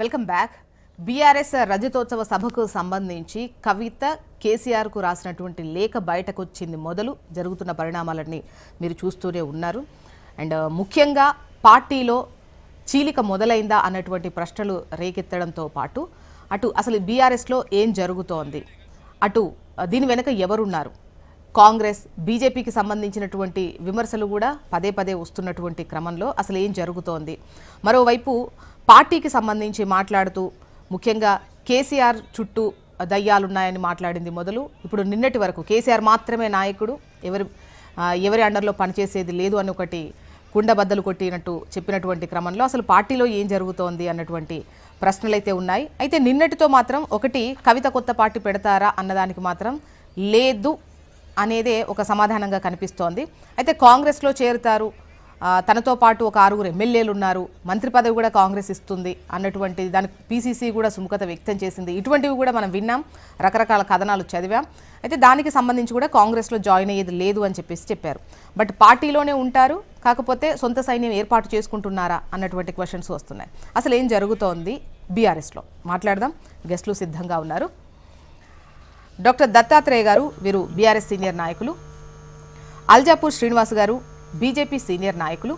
Welcome back. BRS రజతోత్సవ సభకు సంబంధించి కవిత కేసీఆర్కు రాసినటువంటి లేఖ బయటకు వచ్చింది. మొదలు జరుగుతున్న పరిణామాలన్నీ మీరు చూస్తూనే ఉన్నారు. అండ్ ముఖ్యంగా పార్టీలో చీలిక మొదలైందా అన్నటువంటి ప్రశ్నలు రేకెత్తడంతో పాటు అటు అసలు బీఆర్ఎస్లో ఏం జరుగుతోంది, అటు దీని వెనుక ఎవరున్నారు, కాంగ్రెస్ బీజేపీకి సంబంధించినటువంటి విమర్శలు కూడా పదే పదే వస్తున్నటువంటి క్రమంలో అసలు ఏం జరుగుతోంది. మరోవైపు పార్టీకి సంబంధించి మాట్లాడుతూ ముఖ్యంగా కేసీఆర్ చుట్టూ దయ్యాలున్నాయని మాట్లాడింది మొదలు. ఇప్పుడు నిన్నటి వరకు కేసీఆర్ మాత్రమే నాయకుడు, ఎవరి అండర్లో పనిచేసేది లేదు అని ఒకటి కుండబద్దలు కొట్టినట్టు చెప్పినటువంటి క్రమంలో అసలు పార్టీలో ఏం జరుగుతోంది అన్నటువంటి ప్రశ్నలు అయితే ఉన్నాయి. అయితే నిన్నటితో మాత్రం ఒకటి కవిత కొత్త పార్టీ పెడతారా అన్నదానికి మాత్రం లేదు అనేదే ఒక సమాధానంగా కనిపిస్తోంది. అయితే కాంగ్రెస్లో చేరుతారు, తనతో పాటు ఒక 6 ఎమ్మెల్యేలు ఉన్నారు, మంత్రి పదవి కూడా కాంగ్రెస్ ఇస్తుంది అన్నటువంటి దానికి పీసీసీ కూడా సుముఖత వ్యక్తం చేసింది. ఇటువంటివి కూడా మనం విన్నాం, రకరకాల కథనాలు చదివాం. అయితే దానికి సంబంధించి కూడా కాంగ్రెస్లో జాయిన్ అయ్యేది లేదు అని చెప్పారు. బట్ పార్టీలోనే ఉంటారు, కాకపోతే సొంత సైన్యం ఏర్పాటు చేసుకుంటున్నారా అన్నటువంటి క్వశ్చన్స్ వస్తున్నాయి. అసలు ఏం జరుగుతోంది బీఆర్ఎస్లో మాట్లాడదాం. గెస్టులు సిద్ధంగా ఉన్నారు. డాక్టర్ దత్తాత్రేయ గారు, వీరు బీఆర్ఎస్ సీనియర్ నాయకులు. అల్జాపూర్ శ్రీనివాస్ గారు, బీజేపీ సీనియర్ నాయకులు.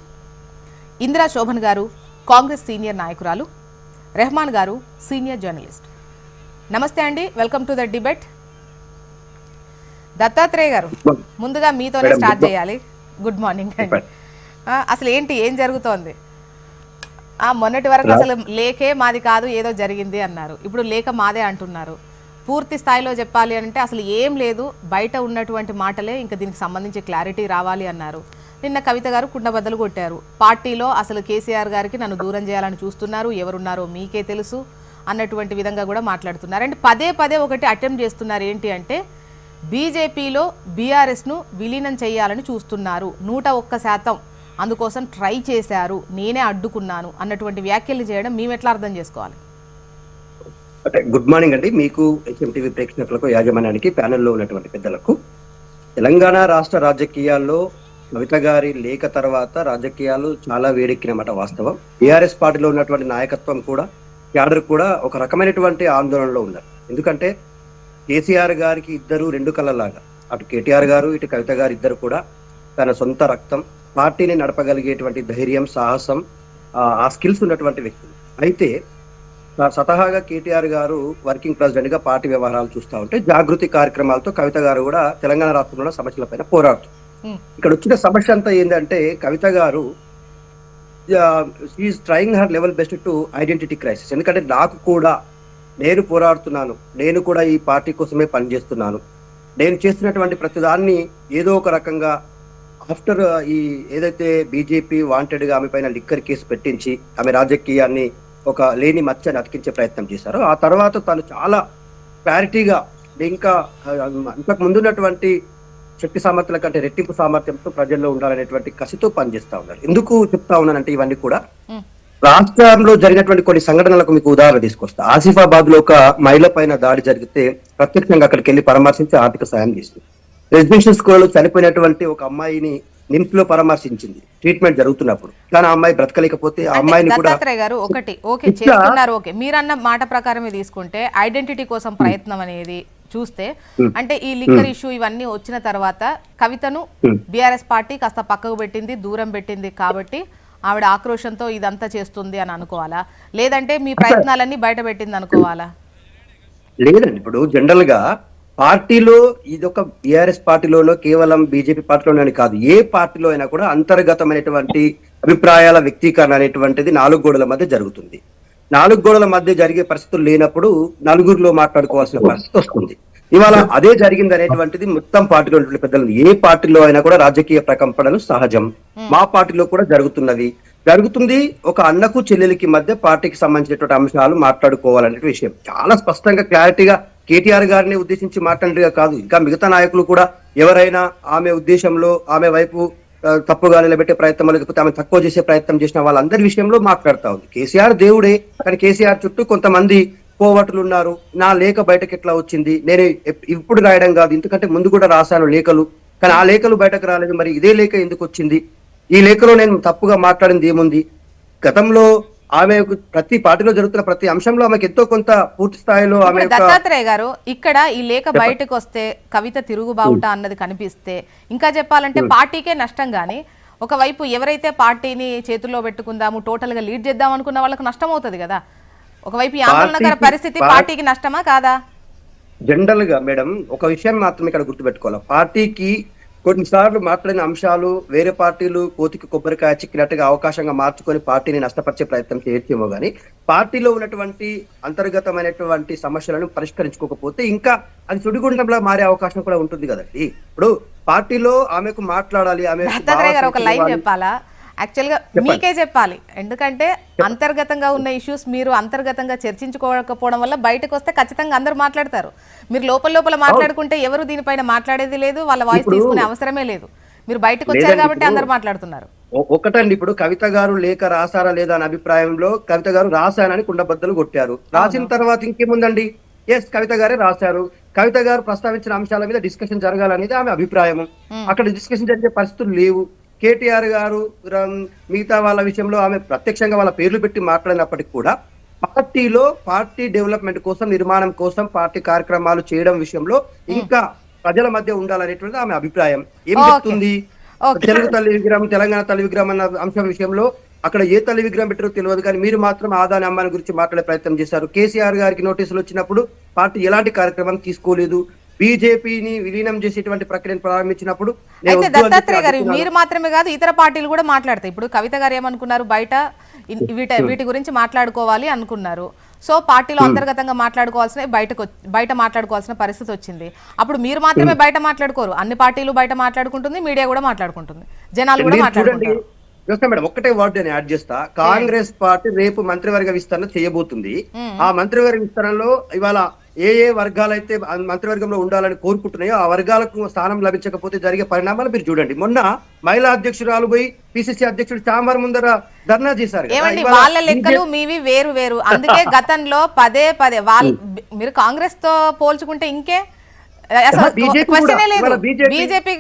ఇందిరా శోభన్ గారు, కాంగ్రెస్ సీనియర్ నాయకురాలు. రెహమాన్ గారు, సీనియర్ జర్నలిస్ట్. నమస్తే అండి, welcome to the debate. Dattatreya గారు, ముందుగా మీతోనే స్టార్ట్ చేయాలి. గుడ్ మార్నింగ్ అండి. అసలు ఏం జరుగుతోంది? మొన్నటి వరకు అసలు లేఖే మాది కాదు, ఏదో జరిగింది అన్నారు. ఇప్పుడు లేఖ మాదే అంటున్నారు. పూర్తి స్థాయిలో చెప్పాలి అంటే అసలు ఏం లేదు, బయట ఉన్నటువంటి మాటలే, ఇంకా దీనికి సంబంధించి క్లారిటీ రావాలి అన్నారు. నిన్న కవిత గారు కుండబద్దలు కొట్టారు. పార్టీలో అసలు కేసీఆర్ గారికి నన్ను దూరం చేయాలని చూస్తున్నారు, ఎవరున్నారో మీకే తెలుసు అన్నటువంటి విధంగా కూడా మాట్లాడుతున్నారు. అంటే పదే పదే ఒకటి అటెంప్ట్ చేస్తున్నారు. ఏంటి అంటే బీజేపీలో బీఆర్ఎస్ను విలీనం చేయాలని చూస్తున్నారు, 101% అందుకోసం ట్రై చేశారు, నేనే అడ్డుకున్నాను అన్నటువంటి వ్యాఖ్యలు చేయడం మేము ఎట్లా అర్థం చేసుకోవాలి? గుడ్ మార్నింగ్ అండి, మీకు హెచ్ఎంటీవీ ప్రేక్షకులకు, యాజమాన్యానికి, ప్యానెల్లో ఉన్నటువంటి పెద్దలకు. తెలంగాణ రాష్ట్ర రాజకీయాల్లో కవిత గారి లేఖ తర్వాత రాజకీయాలు చాలా వేడెక్కినమాట వాస్తవం. బీఆర్ఎస్ పార్టీలో ఉన్నటువంటి నాయకత్వం కూడా, క్యాడర్ కూడా ఒక రకమైనటువంటి ఆందోళనలో ఉన్నారు. ఎందుకంటే కేసీఆర్ గారికి ఇద్దరు 2 కళ్ళలాగా, అటు కేటీఆర్ గారు ఇటు కవిత గారు ఇద్దరు కూడా తన సొంత రక్తం, పార్టీని నడపగలిగేటువంటి ధైర్యం, సాహసం, ఆ స్కిల్స్ ఉన్నటువంటి వ్యక్తులు. అయితే స్వతహాగా కేటీఆర్ గారు వర్కింగ్ ప్రెసిడెంట్ గా పార్టీ వ్యవహారాలు చూస్తూ ఉంటే జాగృతి కార్యక్రమాలతో కవిత గారు కూడా తెలంగాణ రాష్ట్రంలో సమస్యలపైన పోరాడుతూ, ఇక్కడ వచ్చిన సమస్య అంతా ఏంటంటే కవిత గారు she is trying her level best to identity crisis. ఎందుకంటే నేను పోరాడుతున్నాను, నేను కూడా ఈ పార్టీ కోసమే పనిచేస్తున్నాను, నేను చేస్తున్నటువంటి ప్రతిదాన్ని ఏదో ఒక రకంగా ఆఫ్టర్ ఈ ఏదైతే బీజేపీ వాంటెడ్ గా ఆమె పైన లిక్కర్ కేసు పెట్టించి ఆమె రాజకీయాన్ని ఒక లేని మచ్చని అతికించే ప్రయత్నం చేశారు. ఆ తర్వాత తను చాలా క్లారిటీగా ఇంకా ఇంతకు ముందున్నటువంటి శక్తి సామర్థ్యాల కంటే రెట్టింపు సామర్థ్యంతో ప్రజల్లో ఉండాలనేటువంటి కసితో పనిచేస్తా ఉన్నారు. ఎందుకు చెప్తా ఉన్నానంటే ఇవన్నీ కూడా రాష్ట్రంలో జరిగినటువంటి కొన్ని సంఘటనలకు మీకు ఉదాహరణ తీసుకొస్తా. ఆసిఫాబాద్ లో ఒక మహిళ పైన దాడి జరిగితే ప్రత్యక్షంగా అక్కడికి వెళ్లి పరామర్శించి ఆర్థిక సాయం చేసింది. రెసిడెన్షియల్ స్కూల్లో చనిపోయినటువంటి ఒక అమ్మాయిని నిమ్స్ లో పరామర్శించింది ట్రీట్మెంట్ జరుగుతున్నప్పుడు. కానీ ఆ అమ్మాయి బ్రతకలేకపోతే ఆ అమ్మాయిని కూడా మీరన్న మాట ప్రకారమే తీసుకుంటే ఐడెంటిటీ కోసం ప్రయత్నం అనేది చూస్తే, అంటే ఈ లిక్కర్ ఇష్యూ ఇవన్నీ వచ్చిన తర్వాత కవితను బీఆర్ఎస్ పార్టీ కాస్త పక్కకు పెట్టింది, దూరం పెట్టింది. కాబట్టి ఆవిడ ఆక్రోషంతో ఇదంతా చేస్తుంది అని అనుకోవాలా, లేదంటే మీ ప్రయత్నాలన్నీ బయట పెట్టింది అనుకోవాలా? లేదండి, ఇప్పుడు జనరల్ గా పార్టీలో ఇదొక బీఆర్ఎస్ పార్టీలోనో కేవలం బీజేపీ పార్టీలోనే కాదు, ఏ పార్టీలో అయినా కూడా అంతర్గతమైనటువంటి అభిప్రాయాల వ్యక్తీకరణ అనేటువంటిది 4 గోడల మధ్య జరుగుతుంది. 4 గోడల మధ్య జరిగే పరిస్థితులు లేనప్పుడు నలుగురిలో మాట్లాడుకోవాల్సిన పరిస్థితి వస్తుంది. ఇవాళ అదే జరిగింది అనేటువంటిది మొత్తం పార్టీలో ఉన్నటువంటి పెద్దలు, ఏ పార్టీలో అయినా కూడా రాజకీయ ప్రకంపనలు సహజం. మా పార్టీలో కూడా జరుగుతుంది. ఒక అన్నకు చెల్లెలికి మధ్య పార్టీకి సంబంధించినటువంటి అంశాలు మాట్లాడుకోవాలనే విషయం చాలా స్పష్టంగా క్లారిటీగా కేటీఆర్ గారిని ఉద్దేశించి మాట్లాడిగా కాదు, ఇంకా మిగతా నాయకులు కూడా ఎవరైనా ఆమె ఉద్దేశంలో ఆమె వైపు తప్పుగా నిలబెట్టే ప్రయత్నం, లేకపోతే ఆమె తక్కువ చేసే ప్రయత్నం చేసిన వాళ్ళందరి విషయంలో మాట్లాడుతా ఉంది. కేసీఆర్ దేవుడే, కానీ కేసీఆర్ చుట్టూ కొంతమంది పోవట్లు ఉన్నారు. నా లేఖ బయటకు ఎట్లా వచ్చింది, నేను ఇప్పుడు రాయడం కాదు, ఎందుకంటే ముందు కూడా రాశాను లేఖలు, కానీ ఆ లేఖలు బయటకు రాలేదు, మరి ఇదే లేఖ ఎందుకు వచ్చింది, ఈ లేఖలో నేను తప్పుగా మాట్లాడింది ఏముంది, గతంలో ఆమెకు ప్రతి పార్టీలో జరుగుతున్న ప్రతి అంశంలో ఆమెకు ఎంతో కొంత పూర్తి స్థాయిలో ఆమె ఇప్పుడు దత్తాత్రేయ గారు ఇక్కడ ఈ లేఖ బయటకు వస్తే కవిత తిరుగుబావుట అన్నది కనిపిస్తే ఇంకా చెప్పాలంటే పార్టీకే నష్టం గానీ ఒకవైపు ఎవరైతే పార్టీని చేతుల్లో పెట్టుకుందాము టోటల్ గా లీడ్ చేద్దాం అనుకున్న వాళ్ళకు నష్టం అవుతుంది కదా. ఒకవైపు ఈ ఆందోళనకర పరిస్థితి పార్టీకి నష్టమా కాదా? జనరల్ గా మేడం ఒక విషయం మాత్రం ఇక్కడ గుర్తుపెట్టుకోవాలి. పార్టీకి కొన్నిసార్లు మాట్లాడిన అంశాలు వేరే పార్టీలు కోతికి కొబ్బరికాయ చిక్కినట్టుగా అవకాశంగా మార్చుకొని పార్టీని నష్టపరిచే ప్రయత్నం చేయొచ్చేమో కానీ పార్టీలో ఉన్నటువంటి అంతర్గతమైనటువంటి సమస్యలను పరిష్కరించుకోకపోతే ఇంకా అది సుడిగుండంలా మారే అవకాశం కూడా ఉంటుంది కదండి. ఇప్పుడు పార్టీలో ఆమెకు మాట్లాడాలి, ఆమె ఒక లైన్ చెప్పాలా? యాక్చువల్ గా మీకే చెప్పాలి, ఎందుకంటే అంతర్గతంగా ఉన్న ఇష్యూస్ మీరు అంతర్గతంగా చర్చించుకోకపోవడం వల్ల బయటకు వస్తే ఖచ్చితంగా అందరూ మాట్లాడతారు. మీరు లోపల మాట్లాడుకుంటే ఎవరు దీనిపైన మాట్లాడేది లేదు, వాళ్ళ వాయిస్ తీసుకునే అవసరమే లేదు. మీరు బయటకు వచ్చారు కాబట్టి అందరు మాట్లాడుతున్నారు. ఒకటండి, ఇప్పుడు కవిత గారు లేఖ రాసారా లేదా అనే అభిప్రాయంలో కవిత గారు రాశానని కుండబద్దలు కొట్టారు. రాసిన తర్వాత ఇంకేముందండి, ఎస్ కవిత గారే రాశారు. కవిత గారు ప్రస్తావించిన అంశాల మీద డిస్కషన్ జరగాలనేది ఆమె అభిప్రాయం. అక్కడ డిస్కషన్ జరిగే పరిస్థితులు లేవు. కేటీఆర్ గారు మిగతా వాళ్ళ విషయంలో ఆమె ప్రత్యక్షంగా వాళ్ళ పేర్లు పెట్టి మాట్లాడినప్పటికీ కూడా పార్టీలో పార్టీ డెవలప్మెంట్ కోసం, నిర్మాణం కోసం, పార్టీ కార్యక్రమాలు చేయడం విషయంలో ఇంకా ప్రజల మధ్య ఉండాలనేటువంటిది ఆమె అభిప్రాయం. ఏం చెప్తుంది, తెలుగు తల్లి విగ్రహం, తెలంగాణ తల్లి విగ్రహం అన్న అంశం విషయంలో అక్కడ ఏ తల్లి విగ్రహం పెట్టారో తెలియదు, కానీ మీరు మాత్రం ఆదాని అమ్మాని గురించి మాట్లాడే ప్రయత్నం చేశారు. కేసీఆర్ గారికి నోటీసులు వచ్చినప్పుడు పార్టీ ఎలాంటి కార్యక్రమం తీసుకోలేదు. బీజేపీని విలీనం చేసేటువంటి ప్రక్రియను ప్రారంభించినప్పుడు అయితే దత్తాత్రేయ గారు మీరు మాత్రమే కాదు ఇతర పార్టీలు కూడా మాట్లాడతాయి. ఇప్పుడు కవిత గారు ఏమనుకున్నారు, బయట వీటి గురించి మాట్లాడుకోవాలి అనుకున్నారు. సో పార్టీలో అంతర్గతంగా మాట్లాడుకోవాల్సిన బయట మాట్లాడుకోవాల్సిన పరిస్థితి వచ్చింది. అప్పుడు మీరు మాత్రమే బయట మాట్లాడుకోరు, అన్ని పార్టీలు బయట మాట్లాడుకుంటుంది, మీడియా కూడా మాట్లాడుకుంటుంది, జనాలు కూడా మాట్లాడుకుంటారు. మేడం ఒక్కటే వర్డ్ నేను యాడ్ చేస్తా. కాంగ్రెస్ పార్టీ రేపు మంత్రివర్గ విస్తరణ చేయబోతుంది. ఆ మంత్రివర్గ విస్తరణలో ఇవాళ ఏ వర్గాలైతే మంత్రివర్గంలో ఉండాలని కోరుకుంటున్నాయో ఆ వర్గాలకు స్థానం లభించకపోతే జరిగే పరిణామాలు మీరు చూడండి. మొన్న మహిళా అధ్యక్షురాలు పోయి పిసిసి అధ్యక్షుడు చాంబర్ ముందర ధర్నా చేశారు. వాళ్ళ లెక్కలు మీవి వేరు వేరు. అందుకే గతంలో పదే మీరు కాంగ్రెస్ తో పోల్చుకుంటే ఇంకే బీజేపీ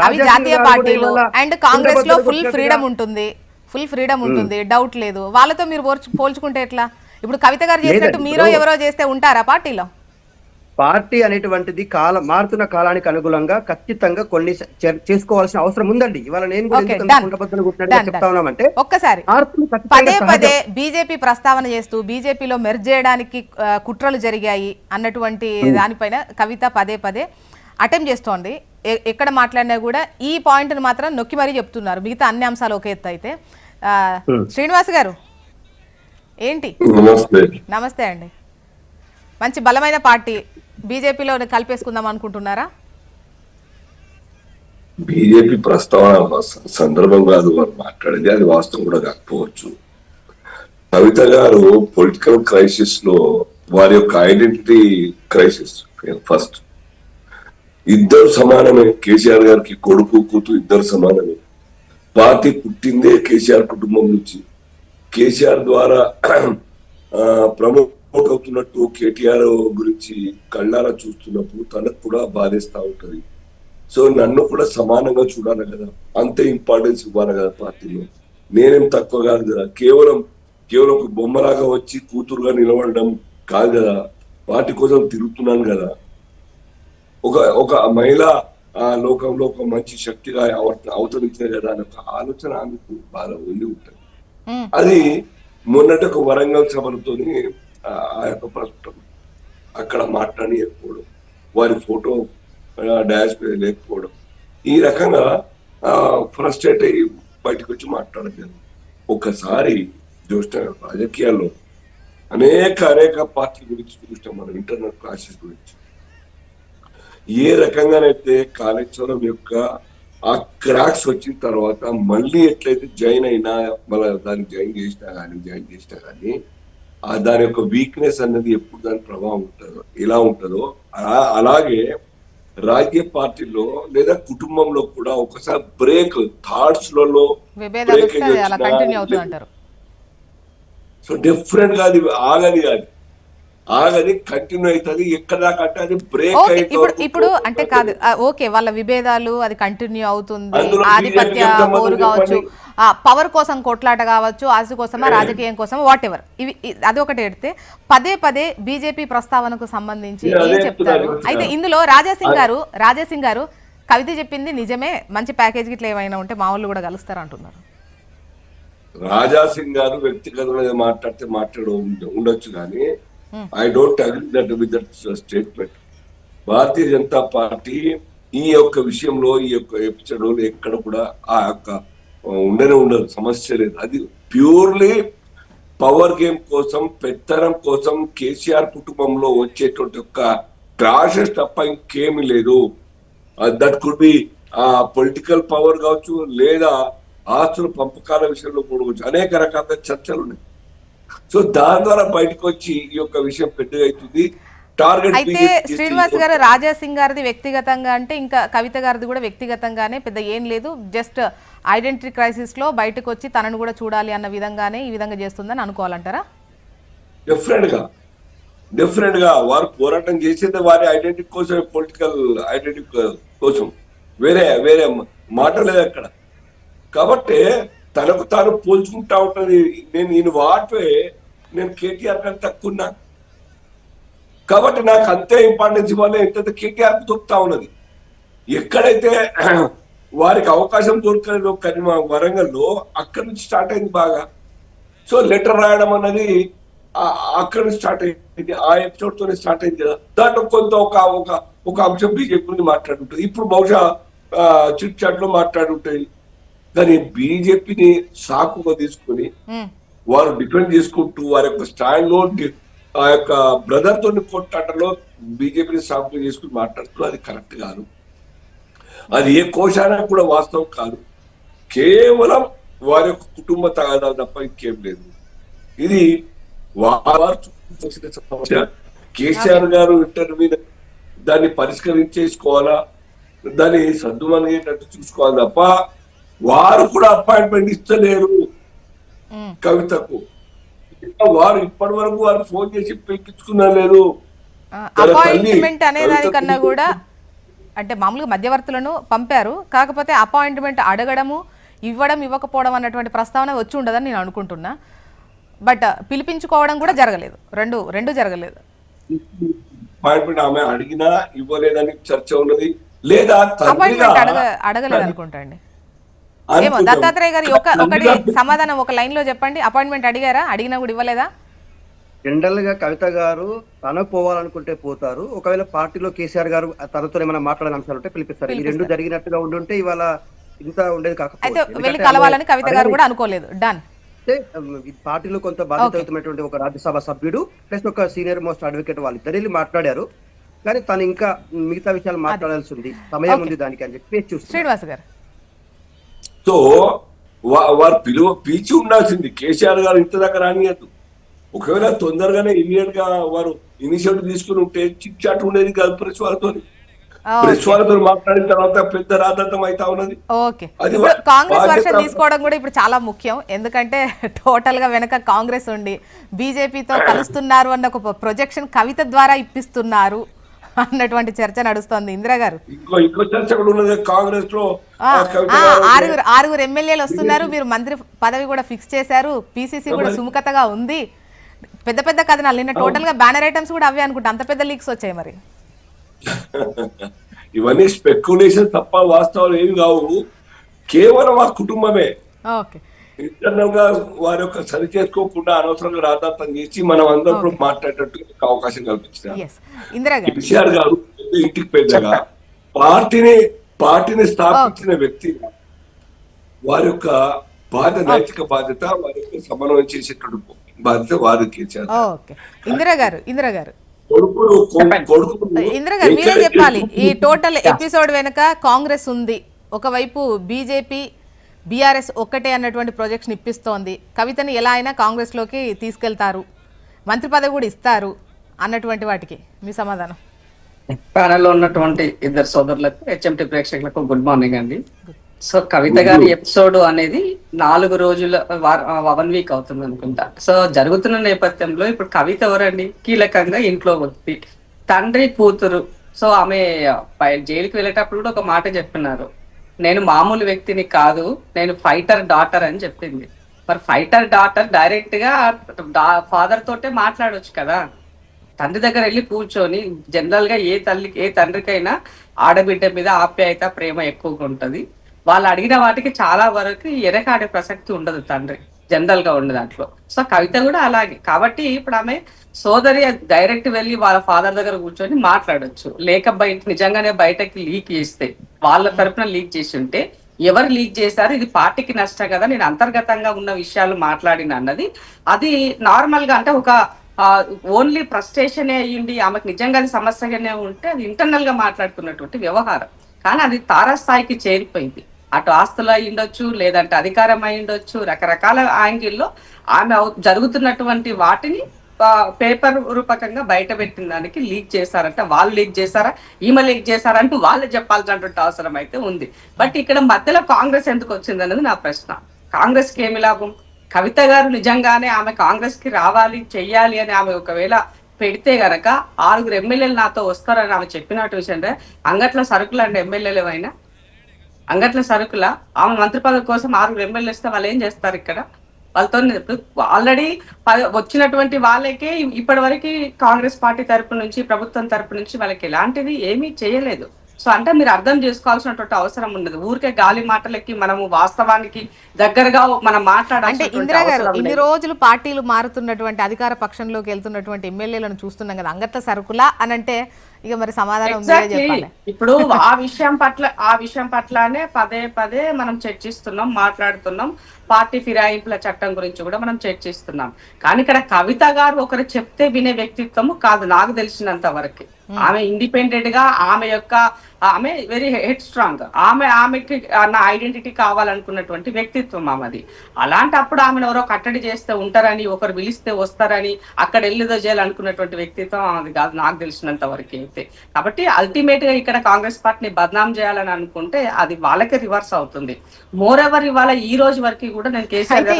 అవి జాతీయ పార్టీలు అండ్ కాంగ్రెస్ లో ఫుల్ ఫ్రీడమ్ ఉంటుంది, డౌట్ లేదు. వాళ్ళతో మీరు పోల్చుకుంటే ఎట్లా? ఇప్పుడు కవిత గారు చేసినట్టు మీరో ఎవరో చేస్తే ఉంటారా పార్టీలో? పార్టీ అనేటువంటిది మారుతున్న కాలానికి అనుగుణంగా ఖచ్చితంగా కొన్ని చేసుకోవాల్సిన అవసరం ఉందండి. ఇవాళ నేను చెప్తా ఉన్నామంటే ఒక్కసారి పదే బీజేపీ ప్రస్తావన చేస్తూ బీజేపీలో మెర్జ్ చేయడానికి కుట్రలు జరిగాయి అన్నటువంటి దానిపైన కవిత పదే అటెంప్ట్ చేస్తోంది. ఎక్కడ మాట్లాడినా కూడా ఈ పాయింట్ మాత్రం నొక్కి మరీ చెప్తున్నారు. మిగతా అన్ని అంశాలు ఒక ఎత్తు అయితే. శ్రీనివాస్ గారు ఏంటి? నమస్తే అండి. మంచి బలమైన పార్టీ బీజేపీలో కలిపేసుకుందాం అనుకుంటున్నారా? బీజేపీ ప్రస్తావన సందర్భం కాదు వారు మాట్లాడేది, అది వాస్తవం కూడా కాకపోవచ్చు. కవిత గారు పొలిటికల్ క్రైసిస్ లో వారి యొక్క ఐడెంటిటీ క్రైసిస్. ఫస్ట్ ఇద్దరు సమానమే, కేసీఆర్ గారికి కొడుకు కూతురు ఇద్దరు సమానమే. పార్టీ పుట్టిందే కేసీఆర్ కుటుంబం నుంచి. కేసీఆర్ ద్వారా ప్రమోట్ అవుతున్నట్టు కేటీఆర్ గురించి కళ్ళారా చూస్తున్నప్పుడు తనకు కూడా బాధేస్తా ఉంటది. సో నన్ను కూడా సమానంగా చూడాలి కదా, అంతే ఇంపార్టెన్స్ ఇవ్వాలి కదా పార్టీలో. నేనేం తక్కువ కాదు కదా, కేవలం ఒక బొమ్మలాగా వచ్చి కూతురుగా నిలబడడం కాదు కదా, పార్టీ కోసం తిరుగుతున్నాను కదా. ఒక మహిళా లోకంలో ఒక మంచి శక్తిగా అవతరించిన కదా అనే ఒక ఆలోచన ఆమెకు బాగా ఉండి ఉంటుంది. అది మొన్నటి ఒక వరంగల్ సభలతోని ఆ యొక్క ప్రస్తుతం అక్కడ మాట్లాడలేకపోవడం, వారి ఫోటో డాష్ మీద లేకపోవడం, ఈ రకంగా ఫ్రస్ట్రేట్ అయ్యి బయటకు వచ్చి మాట్లాడలేదు. ఒకసారి చూసిన రాజకీయాల్లో అనేక పార్టీల గురించి చూసినాం మనం, ఇంటర్నల్ క్లాసెస్ గురించి. ఏ రకంగానైతే కాళేశ్వరం యొక్క ఆ క్రాక్స్ వచ్చిన తర్వాత మళ్ళీ ఎట్లయితే జాయిన్ అయినా మళ్ళీ దాన్ని జాయిన్ చేసినా కానీ దాని యొక్క వీక్నెస్ అనేది ఎప్పుడు దాని ప్రభావం ఉంటుందో ఎలా ఉంటుందో అలాగే రాజకీయ పార్టీలో లేదా కుటుంబంలో కూడా ఒకసారి బ్రేక్ థాట్స్ లలో సో డిఫరెంట్ గా అది ఆగని కాదు. ఆగది కంటిన్యూ అవుతుంది. ఎక్కడ దాకా అంటే అది బ్రేక్ ఓకే అయితే ఇప్పుడు అంటే కాదు ఓకే వాళ్ళ విభేదాలు అది కంటిన్యూ అవుతుంది, అందులో ఆధిపత్య బీజేపీకి ఎంత మద్దతు పోరు కావచ్చు, చెప్పండి. పవర్ కోసం కొట్లాట కావచ్చు, ఆశ కోసమా రాజకీయం కోసం వాట్ ఎవర్ అది ఒకటి ఎడితే పదే పదే బీజేపీ ప్రస్తావనకు సంబంధించి నేను ఏం అదే చెప్తారు? చెప్తున్నా. అయితే ఇందులో రాజాసింగ్ గారు కవిత చెప్పింది నిజమే, మంచి ప్యాకేజ్ గిట్లా ఏమైనా ఉంటే మా వాళ్ళు కూడా కలుస్తారు అంటున్నారు. రాజాసింగ్ గారు వ్యక్తిగతంగా మాట్లాడితే ఉండొచ్చు కానీ I don't agree that with that statement. Bharatiya Janata party ఈ యొక్క విషయంలో ఈ యొక్క ఎపిసోడ్ ఎక్కడ కూడా ఆ యొక్క ఉండదు, సమస్య లేదు. అది ప్యూర్లీ పవర్ గేమ్ కోసం, పెత్తనం కోసం కేసీఆర్ కుటుంబంలో వచ్చేటువంటి ఒక క్లాషెస్ తప్ప ఇంకేమీ లేదు. That could be political power కావచ్చు, లేదా ఆస్తుల పంపకాల విషయంలో కూడా అనేక రకాల చర్చలు ఉన్నాయి. సో దాని ద్వారా బయటకు వచ్చి ఈ యొక్క విషయం పెద్దగా అవుతుంది. అయితే శ్రీనివాస్ గారు రాజాసింగ్ గారిది వ్యక్తిగతంగా అంటే ఇంకా కవిత గారిది కూడా వ్యక్తిగతంగానే పెద్ద ఏం లేదు, జస్ట్ ఐడెంటిటీ క్రైసిస్ లో బయటకు వచ్చి తనను కూడా చూడాలి అన్న విధంగానే ఈ విధంగా చేస్తుందని అనుకోవాలంటారా? డెఫినెట్ గా వారు పోరాటం చేసేది వారి ఐడెంటిటీ కోసం, పొలిటికల్ ఐడెంటిటీ కోసం, వేరే వేరే మాట లేదు అక్కడ. కాబట్టి తనకు తాను పోల్చుకుంటా ఉంటది. నేను వాటిపై నేను కేటీఆర్ కంటే తక్కువన్నా కాబట్టి నాకు అంతే ఇంపార్టెన్స్ ఇవ్వాలి, ఎంత కేటీఆర్ కు దొరుకుతా ఉన్నది. ఎక్కడైతే వారికి అవకాశం దొరకలేదు కరీమా వరంగల్లో, అక్కడి నుంచి స్టార్ట్ అయింది బాగా. సో లెటర్ రాయడం అన్నది అక్కడ నుంచి స్టార్ట్ అయింది, ఆ ఎపిసోడ్ తోనే స్టార్ట్ అయింది కదా. దాంట్లో కొంత ఒక అంశం బీజేపీ గురించి మాట్లాడుంటుంది, ఇప్పుడు బహుశా చిట్ చాట్ లో మాట్లాడుంటాయి. కానీ బీజేపీని సాకుగా తీసుకుని వారు డిఫెండ్ చేసుకుంటూ వారి యొక్క స్టాండ్ లో ఆ యొక్క బ్రదర్ తోని కొట్టాటలో బీజేపీని సాకుగా చేసుకుని మాట్లాడుతూ అది కరెక్ట్ కాదు. అది ఏ కోశాన కూడా వాస్తవం కాదు. కేవలం వారి యొక్క కుటుంబ తగాదాలు తప్ప ఇంకేం లేదు. ఇది వారు సమస్య. కేసీఆర్ గారు ఇంటర్వ్యూ దాన్ని పరిష్కరించేసుకోవాలా, దాన్ని సద్దుమనేటట్టు చూసుకోవాలి తప్ప వారు కూడా అపాయింట్మెంట్ ఇస్తలేరు కవితకు. వారు ఇప్పటి వరకు వారు ఫోన్ చేసి పిలిపించుకున్నా లేదు. అపాయింట్మెంట్ అనే దానికన్నా కూడా అంటే మామూలుగా మధ్యవర్తులను పంపారు, కాకపోతే అపాయింట్మెంట్ అడగడము ఇవ్వడం ఇవ్వకపోవడం అన్నటువంటి ప్రస్తావన వచ్చి ఉండదని నేను అనుకుంటున్నా. బట్ పిలిపించుకోవడం కూడా జరగలేదు, రెండు జరగలేదు. అపాయింట్మెంట్ ఆమె అడిగినా ఇవ్వలేదని చర్చ ఉన్నది, లేదా అపాయింట్మెంట్ అడగలేదు అనుకుంటా అండి. ఏమో దత్తాత్రేయ గారు ఒకటి సమాధానం ఒక లైన్ లో చెప్పండి. అపాయింట్మెంట్ అడిగారా? అడిగినా కూడా ఇవ్వలేదా? జనరల్ గా కవిత గారు తన పోవాలనుకుంటే పోతారు, ఒకవేళ పార్టీలో కేసీఆర్ గారు తనతో ఏమైనా మాట్లాడిన అంశాలు ఉంటే పిలిపిస్తారు. ఈ రెండు జరిగినట్టుగా ఉండుంటే ఇవాళ ఇంత ఉండేది అయితే వెళ్ళి కలవాలని కవిత గారు కూడా అనుకోలేదు. డన్. పార్టీలో కొంత బాధ్యతమైనటువంటి ఒక రాజ్యసభ సభ్యుడు ప్లస్ ఒక సీనియర్ మోస్ట్ అడ్వకేట్ వాళ్ళు ఇద్దరు వెళ్ళి మాట్లాడారు, కానీ తను ఇంకా మిగతా విషయాలు మాట్లాడాల్సి ఉంది, సమయం ఉంది దానికి అని చెప్పి చూస్తారు. శ్రీనివాస్ గారు సో వారు పిలిచి ఉండాల్సింది. కేసీఆర్ గారు ఇంత దాకా రానియద్దు. ఒకవేళ తొందరగానే ఇమీడియట్ గా వారు ఇనిషియేటివ్ తీసుకుని ఉంటే చిట్ చాట్ ఉండేది కాదు ప్రెస్ వాళ్ళతో మాట్లాడిన తర్వాత పెద్ద రాద్ధాంతం అవుతా ఉన్నది. ఓకే, కాంగ్రెస్ వర్షన్ తీసుకోవడం కూడా ఇప్పుడు చాలా ముఖ్యం. ఎందుకంటే టోటల్ గా వెనక కాంగ్రెస్ ఉండి బీజేపీతో కలుస్తున్నారు అన్న ఒక ప్రొజెక్షన్ కవిత ద్వారా ఇప్పిస్తున్నారు అన్నటువంటి చర్చ నడుస్తోంది. ఇందిరా గారు ఇంకో చర్చ కూడా ఉన్నది కాంగ్రెస్ లో. ఆరుగురు ఎమ్మెల్యేలు వస్తున్నారు, మీరు మంత్రి పదవి కూడా ఫిక్స్ చేశారు, పిసిసి కూడా సుముఖతగా ఉంది, పెద్ద పెద్ద కథనాలు. నిన్న టోటల్ గా బ్యానర్ ఐటమ్స్ కూడా అవే అనుకుంటా, అంత పెద్ద లీక్స్ వచ్చాయి. మరి ఇవన్నీ స్పెక్యులేషన్ తప్ప వాస్తవాలు ఏమి కావు. కేవలం ఆ కుటుంబమే ఇంటర్నల్ గా వారి యొక్క సరి చేసుకోకుండా అనవసరంగా రాద్ధాంతం చేసి మనం అందరూ మాట్లాడేటట్టు అవకాశం కల్పించారు. కేసీఆర్ గారు ఇంటికి పెద్దగా పార్టీని స్థాపించిన వ్యక్తి, వారి యొక్క నైతిక బాధ్యత, వారి యొక్క సమన్వయం చేసేటట్టు బాధ్యత వారికి ఇచ్చారు. ఇందిరా గారు మీరే చెప్పాలి. ఈ టోటల్ ఎపిసోడ్ వెనుక కాంగ్రెస్ ఉంది, ఒకవైపు బీజేపీ బీఆర్ఎస్ ఒక్కటే అన్నటువంటి ప్రొజెక్షన్ ఇప్పిస్తోంది, కవితని ఎలా అయినా కాంగ్రెస్ లోకి తీసుకెళ్తారు, మంత్రి పదవి కూడా ఇస్తారు అన్నటువంటి వాటికి మీ సమాధానం? ప్యానెల్లో ఉన్నటువంటి ఇద్దరు సోదరులకు, హెచ్ఎంటీ ప్రేక్షకులకు గుడ్ మార్నింగ్ అండి. సో కవిత గారి ఎపిసోడ్ అనేది 4 రోజుల 1 వీక్ అవుతుంది అనుకుంటా. సో జరుగుతున్న నేపథ్యంలో ఇప్పుడు కవిత ఎవరండి? కీలకంగా ఇంట్లో వ్యక్తి, తండ్రి కూతురు. సో ఆమె జైలుకి వెళ్ళేటప్పుడు కూడా ఒక మాట చెప్పినారు, నేను మామూలు వ్యక్తిని కాదు, నేను ఫైటర్ డాటర్ అని చెప్పింది. మరి ఫైటర్ డాటర్ డైరెక్ట్ గా ఫాదర్ తోటే మాట్లాడొచ్చు కదా, తండ్రి దగ్గర వెళ్ళి కూర్చొని. జనరల్ గా ఏ తండ్రికైనా ఆడబిడ్డ మీద ఆప్యాయత ప్రేమ ఎక్కువగా ఉంటది. వాళ్ళు అడిగిన వాటికి చాలా వరకు ఎరకాడే ప్రసక్తి ఉండదు తండ్రి, జనరల్ గా ఉన్న దాంట్లో. సో కవిత కూడా అలాగే. కాబట్టి ఇప్పుడు ఆమె సోదరి డైరెక్ట్ వెళ్ళి వాళ్ళ ఫాదర్ దగ్గర కూర్చొని మాట్లాడొచ్చు. లేక నిజంగానే బయటకి లీక్ చేస్తే, వాళ్ళ తరపున లీక్ చేసి ఉంటే ఎవరు లీక్ చేశారు, ఇది పార్టీకి నష్టం కదా, నేను అంతర్గతంగా ఉన్న విషయాలు మాట్లాడిన అన్నది అది నార్మల్ గా, అంటే ఒక ఓన్లీ ఫ్రస్ట్రేషన్ అయ్యింది, ఆమెకు నిజంగా అది సమస్యగానే ఉంటే అది ఇంటర్నల్ గా మాట్లాడుకున్నటువంటి వ్యవహారం. కానీ అది తారాస్థాయికి చేరిపోయింది. అటు ఆస్తులు అయి ఉండొచ్చు, లేదంటే అధికారం అయి ఉండొచ్చు, రకరకాల యాంగిల్లో ఆమె జరుగుతున్నటువంటి వాటిని పేపర్ రూపకంగా బయట పెట్టిన దానికి లీక్ చేశారంటే, వాళ్ళు లీక్ చేశారా, ఈమె లీక్ చేశారంటూ వాళ్ళు చెప్పాల్సినటువంటి అవసరం అయితే ఉంది. బట్ ఇక్కడ మధ్యలో కాంగ్రెస్ ఎందుకు వచ్చింది అన్నది నా ప్రశ్న. కాంగ్రెస్ కి ఏమి లాభం? కవిత గారు నిజంగానే ఆమె కాంగ్రెస్ కి రావాలి, చెయ్యాలి అని ఆమె ఒకవేళ పెడితే గనక 6 ఎమ్మెల్యేలు నాతో వస్తారని ఆమె చెప్పినట్టు విషయం అంటే, అంగట్ల సరుకులు అంటే ఎమ్మెల్యేలు ఏమైనా అంగట్ల సరుకుల ఆమె మంత్రి పదవి కోసం 6 ఎమ్మెల్యేలు ఇస్తే వాళ్ళు ఏం చేస్తారు? ఇక్కడ వాళ్ళతో ఆల్రెడీ వచ్చినటువంటి వాళ్ళకే ఇప్పటి వరకు కాంగ్రెస్ పార్టీ తరపు నుంచి, ప్రభుత్వం తరపు నుంచి వాళ్ళకి ఎలాంటిది ఏమీ చేయలేదు. సో అంటే మీరు అర్థం చేసుకోవాల్సినటువంటి అవసరం ఉండదు. ఊరికే గాలి మాటలకి మనము వాస్తవానికి దగ్గరగా మనం అంటే ఇందిరా గారు, ఇన్ని రోజులు పార్టీలు మారుతున్నటువంటి అధికార పక్షంలోకి వెళ్తున్నటువంటి ఎమ్మెల్యేలను చూస్తున్నాం కదా, అంగట్ల సరుకులా అని అంటే ఇక మరి సమాధానం చెప్పాలి. ఇప్పుడు ఆ విషయం పట్లనే పదే పదే మనం చర్చిస్తున్నాం, మాట్లాడుతున్నాం. పార్టీ ఫిరాయింపుల చట్టం గురించి కూడా మనం చర్చిస్తున్నాం. కానీ ఇక్కడ కవిత గారు ఒకరు చెప్తే వినే వ్యక్తిత్వము కాదు నాకు తెలిసినంత వరకు. ఆమె ఇండిపెండెంట్ గా ఆమె వెరీ హెడ్ స్ట్రాంగ్, ఆమెకి నా ఐడెంటిటీ కావాలనుకున్నటువంటి వ్యక్తిత్వం ఆమెది. అలాంటప్పుడు ఆమెను ఎవరో కట్టడి చేస్తే ఉంటారని, ఒకరు పిలిస్తే వస్తారని, అక్కడ వెళ్ళిదో చేయాలనుకున్నటువంటి వ్యక్తిత్వం ఆమెది కాదు నాకు తెలిసినంత వరకు అయితే. కాబట్టి అల్టిమేట్ గా ఇక్కడ కాంగ్రెస్ పార్టీని బద్నాం చేయాలని అనుకుంటే అది వాళ్ళకే రివర్స్ అవుతుంది. మోర్ ఎవర్ ఇవాళ ఈ రోజు వరకు కూడా నేను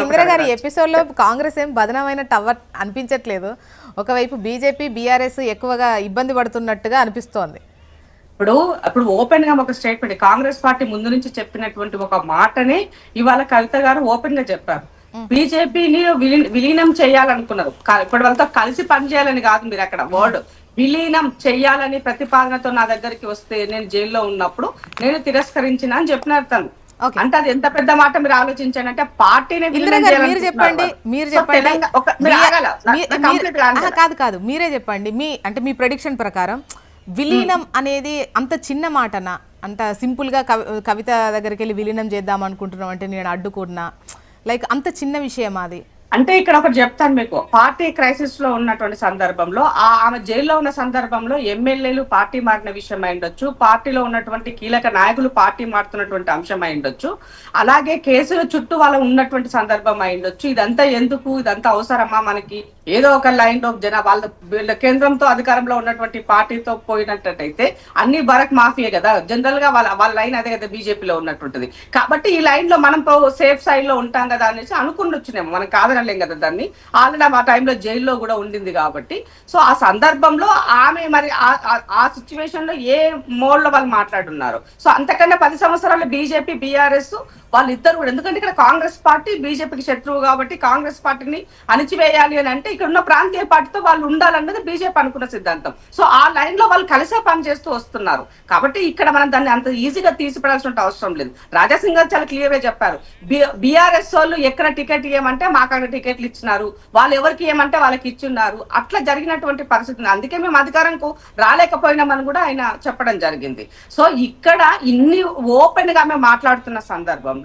ఇందిరా గారి ఎపిసోడ్ లో కాంగ్రెస్ ఏం బదనమైన టవర్ అనిపించట్లేదు. ఒకవైపు బీజేపీ, బీఆర్ఎస్ ఎక్కువగా ఇబ్బంది పడుతున్నట్టుగా అనిపిస్తోంది. ఇప్పుడు ఓపెన్ గా ఒక స్టేట్మెంట్, కాంగ్రెస్ పార్టీ ముందు నుంచి చెప్పినటువంటి ఒక మాటనే ఇవాళ కవిత గారు ఓపెన్ గా చెప్పారు. బీజేపీని విలీనం చేయాలనుకున్నారు. ఇప్పుడు వాళ్ళతో కలిసి పనిచేయాలని కాదు, మీరు అక్కడ వర్డ్ విలీనం చెయ్యాలని ప్రతిపాదనతో నా దగ్గరికి వస్తే నేను జైల్లో ఉన్నప్పుడు నేను తిరస్కరించిన అని చెప్పినారు తను. అంటే అది ఎంత పెద్ద మాట మీరు ఆలోచించండి. అంటే పార్టీని మీరు చెప్పండి కాదు మీరే చెప్పండి. మీ ప్రెడిక్షన్ ప్రకారం విలీనం అనేది అంత చిన్న మాటనా? అంత సింపుల్ గా కవిత దగ్గరికి వెళ్ళి విలీనం చేద్దాం అనుకుంటున్నాం అంటే నేను అడ్డుకున్నా, లైక్ అంత చిన్న విషయం అది? అంటే ఇక్కడ ఒకటి చెప్తాను మీకు. పార్టీ క్రైసిస్ లో ఉన్నటువంటి సందర్భంలో, ఆమె జైల్లో ఉన్న సందర్భంలో ఎమ్మెల్యేలు పార్టీ మారిన విషయం అయి ఉండొచ్చు, పార్టీలో ఉన్నటువంటి కీలక నాయకులు పార్టీ మారుతున్నటువంటి అంశం అయి ఉండొచ్చు, అలాగే కేసుల చుట్టూ వాళ్ళు ఉన్నటువంటి సందర్భం అయి ఉండొచ్చు. ఇదంతా ఎందుకు, ఇదంతా అవసరమా మనకి? ఏదో ఒక లైన్ లో వాళ్ళ కేంద్రంతో అధికారంలో ఉన్నటువంటి పార్టీతో పోయినట్టయితే అన్ని భరత్ మాఫియే కదా, జనరల్ గా వాళ్ళ లైన్ అదే కదా బీజేపీలో ఉన్నటువంటిది. కాబట్టి ఈ లైన్ లో మనం సేఫ్ సైడ్ లో ఉంటాం కదా అనేసి అనుకుంటొచ్చినేమో, మనం కాదనలేం కదా దాన్ని. ఆల్రెడీ ఆ టైంలో జైల్లో కూడా ఉండింది కాబట్టి. సో ఆ సందర్భంలో ఆమె మరి ఆ సిచ్యువేషన్ లో ఏ మోడ్ లో వాళ్ళు మాట్లాడున్నారు. సో అంతకన్నా 10 సంవత్సరాలు బీజేపీ, బీఆర్ఎస్ వాళ్ళిద్దరు కూడా, ఎందుకంటే ఇక్కడ కాంగ్రెస్ పార్టీ బీజేపీకి శత్రువు కాబట్టి కాంగ్రెస్ పార్టీని అణిచివేయాలి అని అంటే ఇక్కడ ఉన్న ప్రాంతీయ పార్టీతో వాళ్ళు ఉండాలన్నది బీజేపీ అనుకున్న సిద్ధాంతం. సో ఆ లైన్ లో వాళ్ళు కలిసే పనిచేస్తూ వస్తున్నారు. కాబట్టి ఇక్కడ మనం దాన్ని అంత ఈజీగా తీసిపడాల్సిన అవసరం లేదు. రాజాసింగ్ గారు చాలా క్లియర్ గా చెప్పారు, బీఆర్ఎస్ వాళ్ళు ఎక్కడ టికెట్ ఇవ్వమంటే మాకు అక్కడ టికెట్లు ఇచ్చినారు, వాళ్ళు ఎవరికి ఏమంటే వాళ్ళకి ఇచ్చున్నారు. అట్లా జరిగినటువంటి పరిస్థితి. అందుకే మేము అధికారంకు రాలేకపోయినామని కూడా ఆయన చెప్పడం జరిగింది. సో ఇక్కడ ఇన్ని ఓపెన్ గా మేము మాట్లాడుతున్న సందర్భంలో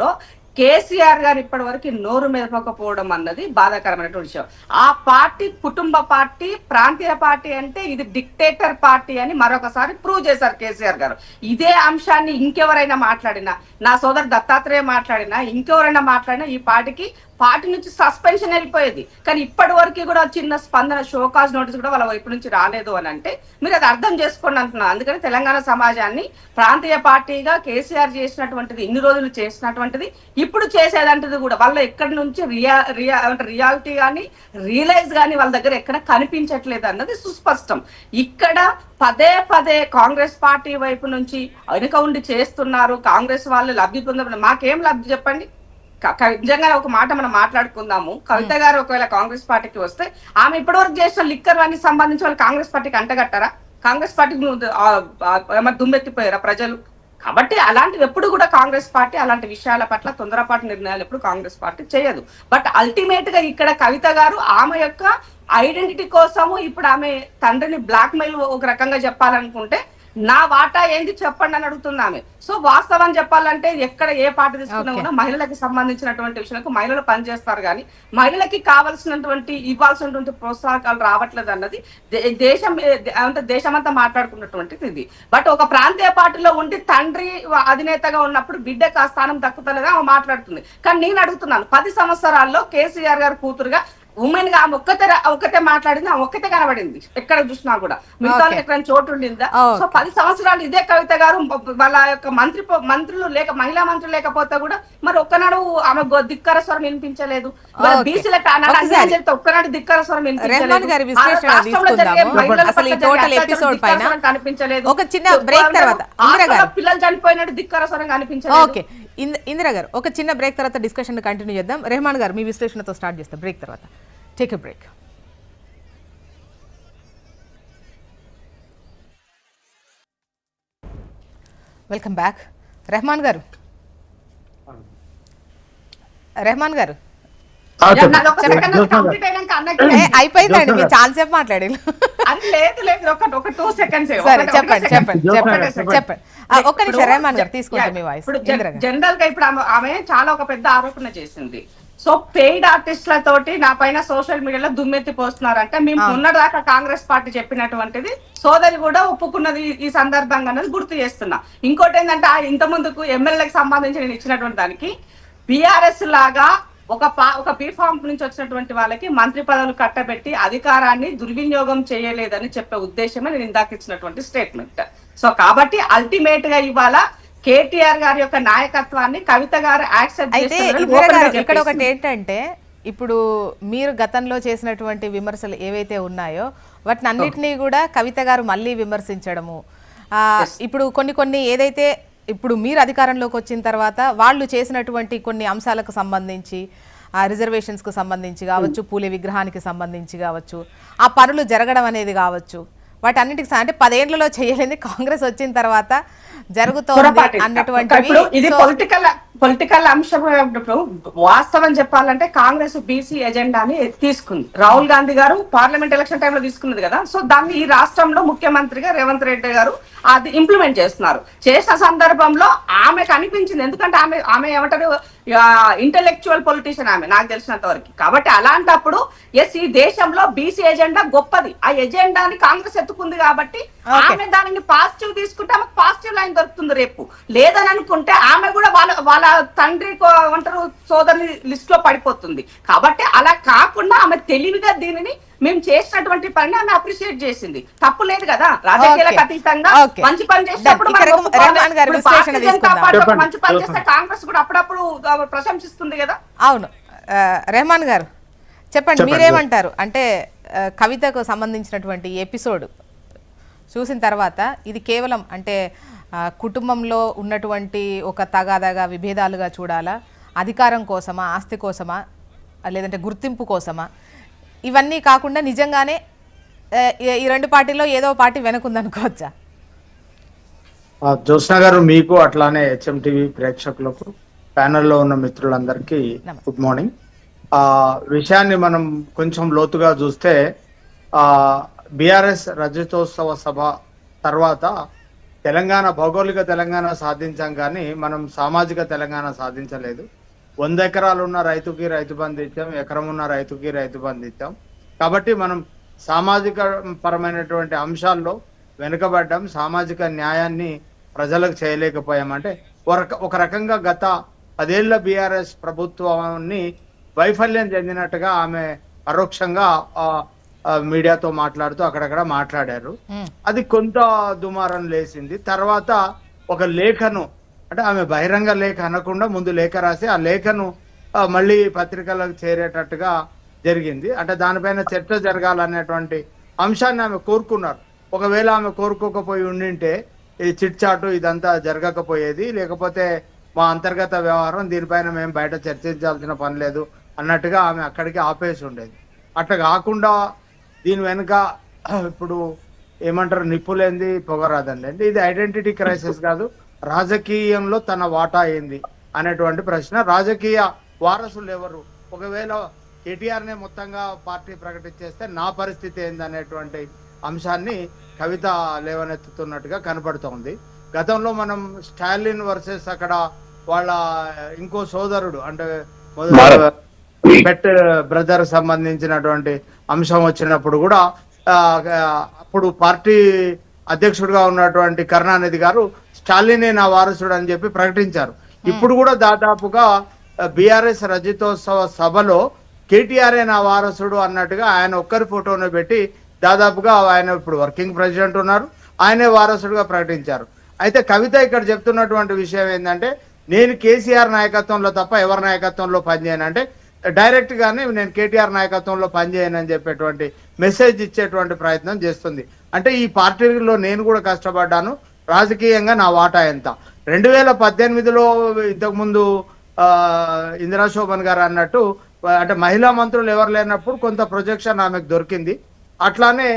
కేసీఆర్ గారు ఇప్పటి వరకు నోరు మెదపకపోవడం అన్నది బాధాకరమైనటువంటి విషయం. ఆ పార్టీ కుటుంబ పార్టీ, ప్రాంతీయ పార్టీ అంటే ఇది డిక్టేటర్ పార్టీ అని మరొకసారి ప్రూవ్ చేశారు కేసీఆర్ గారు. ఇదే అంశాన్ని ఇంకెవరైనా మాట్లాడినా, నా సోదరు దత్తాత్రేయ మాట్లాడినా, ఇంకెవరైనా మాట్లాడినా ఈ పార్టీకి పార్టీ నుంచి సస్పెన్షన్ వెళ్ళిపోయేది. కానీ ఇప్పటి వరకు కూడా చిన్న స్పందన, షోకాజ్ నోటీస్ కూడా వాళ్ళ వైపు నుంచి రాలేదు అని అంటే మీరు అది అర్థం చేసుకోండి అంటున్నారు. అందుకని తెలంగాణ సమాజాన్ని ప్రాంతీయ పార్టీగా కేసీఆర్ చేసినటువంటిది, ఇన్ని రోజులు చేసినటువంటిది, ఇప్పుడు చేసేదంటది కూడా వాళ్ళ ఎక్కడి నుంచి రియాలిటీ కానీ రియలైజ్ కానీ వాళ్ళ దగ్గర ఎక్కడ కనిపించట్లేదు అన్నది సుస్పష్టం. ఇక్కడ పదే పదే కాంగ్రెస్ పార్టీ వైపు నుంచి వెనుక ఉండి చేస్తున్నారు, కాంగ్రెస్ వాళ్ళు లబ్ధి పొందడం. మాకేం లబ్ధి చెప్పండి? నిజంగా ఒక మాట మనం మాట్లాడుకుందాము. కవిత గారు ఒకవేళ కాంగ్రెస్ పార్టీకి వస్తే ఆమె ఇప్పటివరకు చేసిన లిక్కర్ వానికి సంబంధించి వాళ్ళు కాంగ్రెస్ పార్టీకి అంటగట్టారా? కాంగ్రెస్ పార్టీకి దుమ్మెత్తిపోయారా ప్రజలు? కాబట్టి అలాంటివి ఎప్పుడు కూడా కాంగ్రెస్ పార్టీ అలాంటి విషయాల పట్ల తొందరపాటు నిర్ణయాలు ఎప్పుడు కాంగ్రెస్ పార్టీ చేయదు. బట్ అల్టిమేట్ గా ఇక్కడ కవిత గారు ఆమె యొక్క ఐడెంటిటీ కోసము ఇప్పుడు ఆమె తండ్రిని బ్లాక్ మెయిల్ ఒక రకంగా చెప్పాలనుకుంటే నా వాటా ఏంది చెప్పండి అని అడుగుతుంది ఆమె. సో వాస్తవం చెప్పాలంటే ఎక్కడ ఏ పార్టీ తీసుకున్నా కూడా మహిళలకు సంబంధించినటువంటి విషయాలకు మహిళలు పనిచేస్తారు, కానీ మహిళలకి కావాల్సినటువంటి ఇవ్వాల్సినటువంటి ప్రోత్సాహకాలు రావట్లేదు అన్నది దేశమంతా మాట్లాడుకున్నటువంటిది ఇది. బట్ ఒక ప్రాంతీయ పార్టీలో ఉండి తండ్రి అధినేతగా ఉన్నప్పుడు బిడ్డకు ఆ స్థానం దక్కుతలేదా ఆమె మాట్లాడుతుంది. కానీ నేను అడుగుతున్నాను, 10 సంవత్సరాల్లో కేసీఆర్ గారు కూతురుగా ఉమెన్ గా ఆమె ఒక్కతే మాట్లాడింది, ఆమె ఒక్కతే కనబడింది ఎక్కడ చూసినా కూడా. మిగతా ఎక్కడైనా చోటు ఉండిందా? సో 10 సంవత్సరాలు ఇదే కవిత గారు వాళ్ళ యొక్క మంత్రులు లేక మహిళా మంత్రులు లేకపోతే కూడా మరి ఒక్కనాడు ఆమె ధిక్కర స్వరం వినిపించలేదు. బీసీలకు ఒక్కనాడు ధిక్కర స్వరం వినిపించలేదు. పిల్లలు చనిపోయినట్టు ధిక్కర స్వరం కనిపించలేదు. ఇందిరా గారు, ఒక చిన్న బ్రేక్ తర్వాత డిస్కషన్ కంటిన్యూ చేద్దాం. రెహమాన్ గారు మీ విశ్లేషణతో స్టార్ట్ చేస్తాం బ్రేక్ తర్వాత. Take a break. Welcome back. Rahman గారు అయిపోయిందండి, మీరు చాలా సేపు మాట్లాడారు. ఒక్క నిమిషం రెహమాన్ గారు తీసుకుంటాం మీ వాయిస్. జనరల్ గా ఇప్పుడు ఆమె చాలా ఒక పెద్ద ఆరోపణ చేసింది. సో పెయిడ్ ఆర్టిస్టుల తోటి నా పైన సోషల్ మీడియాలో దుమ్మెత్తి పోస్తున్నారంటే మేము ఉన్నదాకా కాంగ్రెస్ పార్టీ చెప్పినటువంటిది సోదరి కూడా ఒప్పుకున్నది ఈ సందర్భంగా అనేది గుర్తు చేస్తున్నా. ఇంకోటి ఏంటంటే ఇంత ముందుకు ఎమ్మెల్యేలకు సంబంధించి నేను ఇచ్చినటువంటి దానికి బీఆర్ఎస్ లాగా ఒక బీఫామ్ నుంచి వచ్చినటువంటి వాళ్ళకి మంత్రి పదవులు కట్టబెట్టి అధికారాన్ని దుర్వినియోగం చేయలేదని చెప్పే ఉద్దేశమే నేను ఇందాక ఇచ్చినటువంటి స్టేట్మెంట్. సో కాబట్టి అల్టిమేట్ గా ఇవాళ కేటీఆర్ గారి యొక్క నాయకత్వాన్ని కవిత గారు యాక్సెప్ట్ చేస్తారు. ఇక్కడ ఒకటి ఏంటంటే, ఇప్పుడు మీరు గతంలో చేసినటువంటి విమర్శలు ఏవైతే ఉన్నాయో వాటిని అన్నిటినీ కూడా కవిత గారు మళ్ళీ విమర్శించడము, ఇప్పుడు కొన్ని ఏదైతే ఇప్పుడు మీరు అధికారంలోకి వచ్చిన తర్వాత వాళ్ళు చేసినటువంటి కొన్ని అంశాలకు సంబంధించి, రిజర్వేషన్స్కు సంబంధించి కావచ్చు, పూలే విగ్రహానికి సంబంధించి కావచ్చు, ఆ పనులు జరగడం అనేది కావచ్చు, వాటన్నిటికి అంటే 10 ఏళ్లలో చేయలేని కాంగ్రెస్ వచ్చిన తర్వాత జరుగుతోంది అన్నటువంటి ఇది పొలిటికల్ అంశం. వాస్తవం చెప్పాలంటే కాంగ్రెస్ బీసీ ఎజెండాని తీసుకుంది. రాహుల్ గాంధీ గారు పార్లమెంట్ ఎలక్షన్ టైంలో తీసుకున్నది కదా. సో దాన్ని ఈ రాష్ట్రంలో ముఖ్యమంత్రిగా రేవంత్ రెడ్డి గారు అది ఇంప్లిమెంట్ చేస్తున్నారు. చేసిన సందర్భంలో ఆమెకు అనిపించింది, ఎందుకంటే ఆమె ఏమంటారు ఇంటెలెక్చువల్ పొలిటీషియన్ ఆమె, నాకు తెలిసినంత వరకు. కాబట్టి అలాంటప్పుడు ఈ దేశంలో బీసీ ఎజెండా గొప్పది, ఆ ఎజెండాని కాంగ్రెస్ ఎత్తుకుంది కాబట్టి ఆమె దానిని పాజిటివ్ తీసుకుంటే ఆమెకు పాజిటివ్ లైన్ దొరుకుతుంది. రేపు లేదని అనుకుంటే ఆమె కూడా వాళ్ళ తండ్రి అంటారు సోదరి లిస్ట్ లో పడిపోతుంది. కాబట్టి అలా కాకుండా ఆమె తెలివిగా దీనిని మేము చేసినటువంటి పని ఆమె అప్రిషియేట్ చేసింది. తప్పు లేదు కదా, రాజకీయాలకు అతీతంగా మంచి పని చేసినప్పుడు మంచి పని చేస్తే కాంగ్రెస్ కూడా అప్పుడప్పుడు ప్రశంసిస్తుంది కదా. అవును, రెహమాన్ గారు చెప్పండి, మీరేమంటారు? అంటే కవితకు సంబంధించినటువంటి ఎపిసోడ్ చూసిన తర్వాత ఇది కేవలం అంటే కుటుంబంలో ఉన్నటువంటి ఒక తగాదాగా విభేదాలుగా చూడాలా, అధికారం కోసమా, ఆస్తి కోసమా, లేదంటే గుర్తింపు కోసమా? ఇవన్నీ కాకుండా నిజంగానే ఈ రెండు పార్టీలో ఏదో పార్టీ వెనకుందనుకోవచ్చా? జ్యోత్స్న గారు, మీకు అట్లానే HMTV ప్రేక్షకులకు, ప్యానెల్లో ఉన్న మిత్రులందరికీ గుడ్ మార్నింగ్. విషయాన్ని మనం కొంచెం లోతుగా చూస్తే బీఆర్ఎస్ రజతోత్సవ సభ తర్వాత తెలంగాణ, భౌగోళిక తెలంగాణ సాధించాం కానీ మనం సామాజిక తెలంగాణ సాధించలేదు. 100 ఎకరాలు ఉన్న రైతుకి రైతు బంధు ఇచ్చాం, ఎకరం ఉన్న రైతుకి రైతు బంధు ఇచ్చాం. కాబట్టి మనం సామాజిక పరమైనటువంటి అంశాల్లో వెనుకబడ్డాం, సామాజిక న్యాయాన్ని ప్రజలకు చేయలేకపోయామంటే ఒక రకంగా గత 10 ఏళ్ల బీఆర్ఎస్ ప్రభుత్వాన్ని వైఫల్యం చెందినట్టుగా ఆమె పరోక్షంగా మీడియాతో మాట్లాడుతూ అక్కడక్కడ మాట్లాడారు. అది కొంత దుమారం లేచింది. తర్వాత ఒక లేఖను, అంటే ఆమె బహిరంగ లేఖ అనకుండా ముందు లేఖ రాసి ఆ లేఖను మళ్ళీ పత్రికలకు చేరేటట్టుగా జరిగింది. అంటే దానిపైన చర్చ జరగాలనేటువంటి అంశాన్ని ఆమె కోరుకున్నారు. ఒకవేళ ఆమె కోరుకోకపోయి ఉండింటే ఈ చిట్ చాటు ఇదంతా జరగకపోయేది, లేకపోతే మా అంతర్గత వ్యవహారం, దీనిపైన మేము బయట చర్చించాల్సిన పని లేదు అన్నట్టుగా ఆమె అక్కడికి ఆపేసి ఉండేది. అట్లా కాకుండా దీని వెనుక ఇప్పుడు ఏమంటారు, నిప్పులేంది పొగరాదండి. అంటే ఇది ఐడెంటిటీ క్రైసిస్ కాదు, రాజకీయంలో తన వాటా ఏంది అనేటువంటి ప్రశ్న. రాజకీయ వారసులు ఎవరు? ఒకవేళ కేటీఆర్ నే మొత్తంగా పార్టీ ప్రకటించేస్తే నా పరిస్థితి ఏందనేటువంటి అంశాన్ని కవిత లేవనెత్తుతున్నట్టుగా కనపడుతోంది. గతంలో మనం స్టాలిన్ వర్సెస్ అక్కడ వాళ్ళ ఇంకో సోదరుడు, అంటే పెట్ బ్రదర్ సంబంధించినటువంటి అంశం వచ్చినప్పుడు కూడా అప్పుడు పార్టీ అధ్యక్షుడిగా ఉన్నటువంటి కరుణానిధి గారు స్టాలినే నా వారసుడు అని చెప్పి ప్రకటించారు. ఇప్పుడు కూడా దాదాపుగా బీఆర్ఎస్ రజతోత్సవ సభలో కేటీఆర్ఏ నా వారసుడు అన్నట్టుగా ఆయన ఒక్కరి ఫోటోను పెట్టి దాదాపుగా ఆయన ఇప్పుడు వర్కింగ్ ప్రెసిడెంట్ ఉన్నారు, ఆయనే వారసుడుగా ప్రకటించారు. అయితే కవిత ఇక్కడ చెప్తున్నటువంటి విషయం ఏంటంటే, నేను కేసీఆర్ నాయకత్వంలో తప్ప ఎవరి నాయకత్వంలో పనిచేయను, అంటే డైరెక్ట్ గానే నేను కేటీఆర్ నాయకత్వంలో పనిచేయనని చెప్పేటువంటి మెసేజ్ ఇచ్చేటువంటి ప్రయత్నం చేస్తుంది. అంటే ఈ పార్టీలో నేను కూడా కష్టపడ్డాను, రాజకీయంగా నా వాటా ఎంత. 2018లో ఇంతకుముందు ఇందిరా శోభన్ గారు అన్నట్టు, అంటే మహిళా మంత్రులు ఎవరు లేనప్పుడు కొంత ప్రొజెక్షన్ ఆమెకు దొరికింది. అట్లానే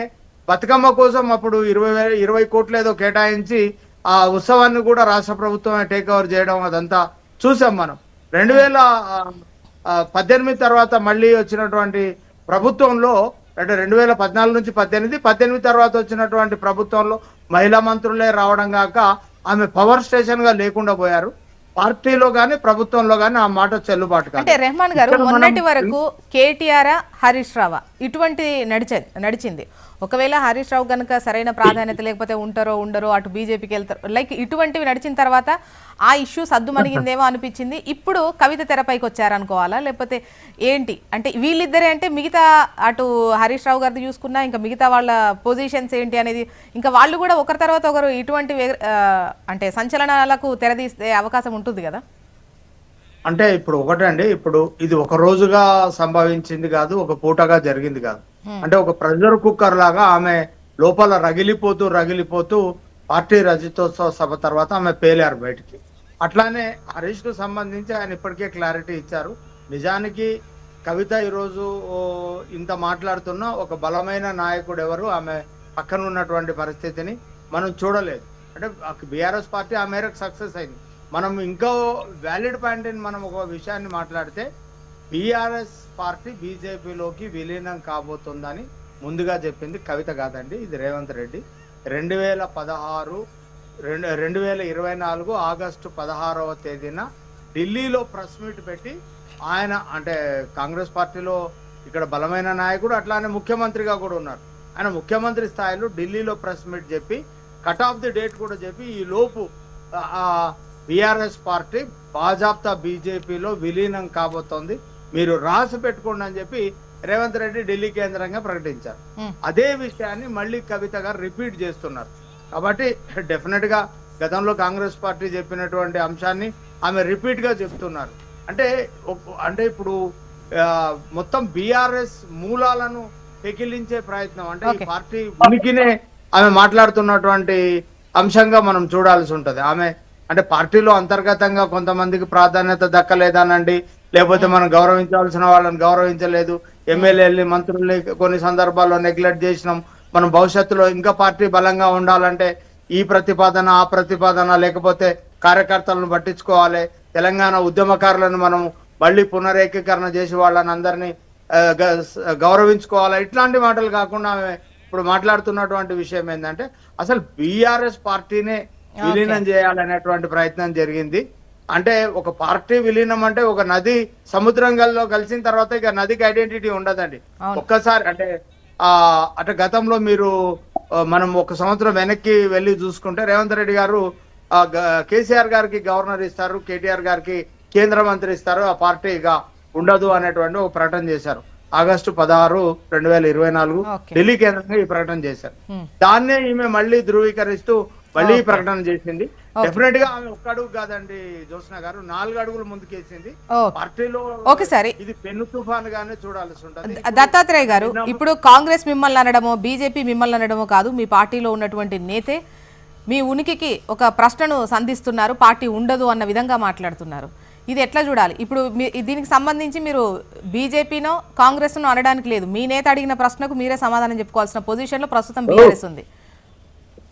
బతుకమ్మ కోసం అప్పుడు 20 కోట్లు ఏదో కేటాయించి ఆ ఉత్సవాన్ని కూడా రాష్ట్ర ప్రభుత్వమే టేక్ ఓవర్ చేయడం అదంతా చూసాం మనం. 2018 తర్వాత మళ్ళీ వచ్చినటువంటి ప్రభుత్వంలో, అంటే 2014 నుంచి 18 తర్వాత వచ్చినటువంటి ప్రభుత్వంలో మహిళా మంత్రులే రావడం కాక ఆమె పవర్ స్టేషన్ గా లేకుండా పోయారు. పార్టీలో గానీ ప్రభుత్వంలో గానీ ఆ మాట చెల్లుబాటు కాదు. అంటే రెహమాన్ గారు, మొన్నటి వరకు కేటీఆర్ హరీష్ రావు ఇటువంటి నడిచింది. ఒకవేళ హరీష్ రావు కనుక సరైన ప్రాధాన్యత లేకపోతే ఉంటారో ఉండరో, అటు బీజేపీకి వెళ్తారు, లైక్ ఇటువంటివి నడిచిన తర్వాత ఆ ఇష్యూ సద్దుమణిగిందేమో అనిపించింది. ఇప్పుడు కవిత తెరపైకి వచ్చారనుకోవాలా, లేకపోతే ఏంటి? అంటే వీళ్ళిద్దరే అంటే మిగతా అటు హరీష్ రావు గారిది చూసుకున్నా ఇంకా మిగతా వాళ్ళ పొజిషన్స్ ఏంటి అనేది, ఇంకా వాళ్ళు కూడా ఒకరి తర్వాత ఒకరు ఇటువంటి అంటే సంచలనాలకు తెరదీసే అవకాశం ఉంటుంది కదా. అంటే ఇప్పుడు ఒకటండి, ఇప్పుడు ఇది ఒక రోజుగా సంభవించింది కాదు, ఒక పూటగా జరిగింది కాదు. అంటే ఒక ప్రెషర్ కుక్కర్ లాగా ఆమె లోపల రగిలిపోతూ పార్టీ రజతోత్సవ సభ తర్వాత ఆమె పేలారు బయటికి. అట్లానే హరీష్ కు సంబంధించి ఆయన ఇప్పటికే క్లారిటీ ఇచ్చారు. నిజానికి కవిత ఈరోజు ఇంత మాట్లాడుతున్న ఒక బలమైన నాయకుడు ఎవరు ఆమె పక్కన ఉన్నటువంటి పరిస్థితిని మనం చూడలేదు. అంటే బీఆర్ఎస్ పార్టీ ఆ మేరకు సక్సెస్ అయింది. మనం ఇంకో వ్యాలిడ్ పాయింట్ మనం ఒక విషయాన్ని మాట్లాడితే, బీఆర్ఎస్ పార్టీ బీజేపీలోకి విలీనం కాబోతుందని ముందుగా చెప్పింది కవిత కాదండి, ఇది రేవంత్ రెడ్డి. 2024 ఆగస్టు 16వ తేదీన ఢిల్లీలో ప్రెస్ మీట్ పెట్టి ఆయన, అంటే కాంగ్రెస్ పార్టీలో ఇక్కడ బలమైన నాయకుడు, అట్లానే ముఖ్యమంత్రిగా కూడా ఉన్నారు. ఆయన ముఖ్యమంత్రి స్థాయిలో ఢిల్లీలో ప్రెస్ మీట్ చెప్పి కట్ ఆఫ్ ది డేట్ కూడా చెప్పి, ఈ లోపు బీఆర్ఎస్ పార్టీ భాజపా బీజేపీలో విలీనం కాబోతోంది, మీరు రాసి పెట్టుకోండి అని చెప్పి రేవంత్ రెడ్డి ఢిల్లీ కేంద్రంగా ప్రకటించారు. అదే విషయాన్ని మళ్ళీ కవిత గారు రిపీట్ చేస్తున్నారు. కాబట్టి డెఫినెట్ గా గతంలో కాంగ్రెస్ పార్టీ చెప్పినటువంటి అంశాన్ని ఆమె రిపీట్ గా చెప్తున్నారు. అంటే ఇప్పుడు మొత్తం బీఆర్ఎస్ మూలాలను పెకిలించే ప్రయత్నం, అంటే ఈ పార్టీ ఉనికినే ఆమె మాట్లాడుతున్నటువంటి అంశంగా మనం చూడాల్సి ఉంటది. ఆమె అంటే పార్టీలో అంతర్గతంగా కొంతమందికి ప్రాధాన్యత దక్కలేదనండి, లేకపోతే మనం గౌరవించాల్సిన వాళ్ళని గౌరవించలేదు, ఎమ్మెల్యేలని మంత్రుల్ని కొన్ని సందర్భాల్లో నెగ్లెక్ట్ చేసినాం, మనం భవిష్యత్తులో ఇంకా పార్టీ బలంగా ఉండాలంటే ఈ ప్రతిపాదన ఆ ప్రతిపాదన, లేకపోతే కార్యకర్తలను పట్టించుకోవాలి, తెలంగాణ ఉద్యమకారులను మనం మళ్ళీ పునరేకీకరణ చేసి వాళ్ళని అందరినీ గౌరవించుకోవాలి, ఇట్లాంటి మాటలు కాకుండా ఇప్పుడు మాట్లాడుతున్నటువంటి విషయం ఏంటంటే అసలు బీఆర్ఎస్ పార్టీనే విలీనం చేయాలనేటువంటి ప్రయత్నం జరిగింది. అంటే ఒక పార్టీ విలీనం అంటే ఒక నది సముద్రంలో కలిసిన తర్వాత ఇక నదికి ఐడెంటిటీ ఉండదండి. ఒక్కసారి అంటే గతంలో మీరు మనం 1 సంవత్సరం వెనక్కి వెళ్ళి చూసుకుంటే రేవంత్ రెడ్డి గారు కేసీఆర్ గారికి గవర్నర్ ఇస్తారు, కేటీఆర్ గారికి కేంద్ర మంత్రి ఇస్తారు, ఆ పార్టీ ఇక ఉండదు అనేటువంటి ఒక ప్రకటన చేశారు. August 16, 2024 okay. ఢిల్లీ కేంద్రంగా ఈ ప్రకటన చేశారు. Hmm. దాన్నే ఈమె మళ్ళీ ధృవీకరిస్తూ మళ్ళీ ఈ ఓకే. ప్రకటన చేసింది. ఓకే. డెఫినెట్ గా ఆమె ఒక్క అడుగు కాదండి జ్యోత్స్న గారు, 4 అడుగులు ముందుకేసింది. ఓకే. పార్టీలో ఓకే సార్. ఇది పెన్ను తుఫాన్ గానే చూడాల్సి ఉంటుంది. దత్తాత్రేయ గారు, ఇప్పుడు కాంగ్రెస్ మిమ్మల్ని అనడమో బీజేపీ మిమ్మల్ని అనడమో కాదు, మీ పార్టీలో ఉన్నటువంటి నేతే మీ ఉనికికి ఒక ప్రశ్నను సంధిస్తున్నారు, పార్టీ ఉండదు అన్న విధంగా మాట్లాడుతున్నారు. ఇది ఎట్లా చూడాలి? ఇప్పుడు దీనికి సంబంధించి మీరు బీజేపీనో కాంగ్రెస్ను అనడానికి లేదు, మీ నేత అడిగిన ప్రశ్నకు మీరే సమాధానం చెప్పుకోవాల్సిన పొజిషన్లో ప్రస్తుతం బీఆర్ఎస్ ఉంది.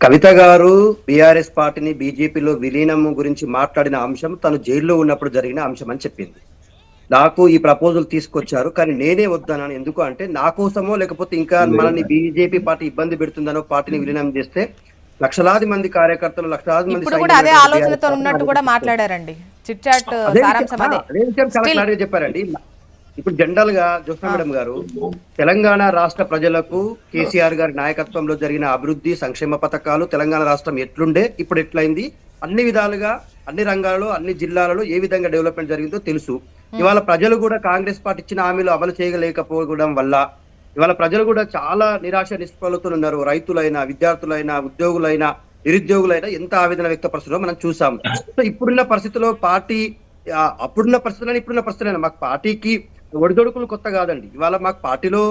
కవిత గారు బీఆర్ఎస్ పార్టీని బీజేపీలో విలీనం గురించి మాట్లాడిన అంశం తను జైల్లో ఉన్నప్పుడు జరిగిన అంశం అని చెప్పింది. నాకు ఈ ప్రపోజల్ తీసుకొచ్చారు, కానీ నేనే వద్దన్నాను. ఎందుకు అంటే నా కోసమో లేకపోతే ఇంకా మనల్ని బీజేపీ పార్టీ ఇబ్బంది పెడుతుందనో పార్టీని విలీనం చేస్తే లక్షలాది మంది కార్యకర్తలు, లక్షలాది మంది ఇప్పుడు కూడా అదే ఆలోచనతో ఉన్నట్టు కూడా మాట్లాడారండి. చిట్ చాట్ సారాంశం అదే. చాలా క్లారిటీగా చెప్పారండి. ఇప్పుడు జనరల్ గా జ్యోత్స్న మేడం గారు, తెలంగాణ రాష్ట్ర ప్రజలకు కేసీఆర్ గారి నాయకత్వంలో జరిగిన అభివృద్ధి సంక్షేమ పథకాలు, తెలంగాణ రాష్ట్రం ఎట్లుండే ఇప్పుడు ఎట్లయింది, అన్ని విధాలుగా అన్ని రంగాలలో అన్ని జిల్లాలలో ఏ విధంగా డెవలప్మెంట్ జరిగిందో తెలుసు. ఇవాళ ప్రజలు కూడా కాంగ్రెస్ పార్టీ ఇచ్చిన హామీలు అమలు చేయలేకపోవడం వల్ల ఇవాళ ప్రజలు కూడా చాలా నిరాశ నిస్పృహలతో ఉన్నారు. రైతులైనా, విద్యార్థులైనా, ఉద్యోగులైనా, నిరుద్యోగులైనా ఎంత ఆవేదన వ్యక్తపరుస్తున్నారో మనం చూసాం. సో ఇప్పుడున్న పరిస్థితుల్లో పార్టీ అప్పుడున్న పరిస్థితులను ఇప్పుడున్న పరిస్థితులైనా మాకు పార్టీకి ఒడిదొడుకులు కొత్త కాదండి. ఇవాళ మాకు పార్టీలో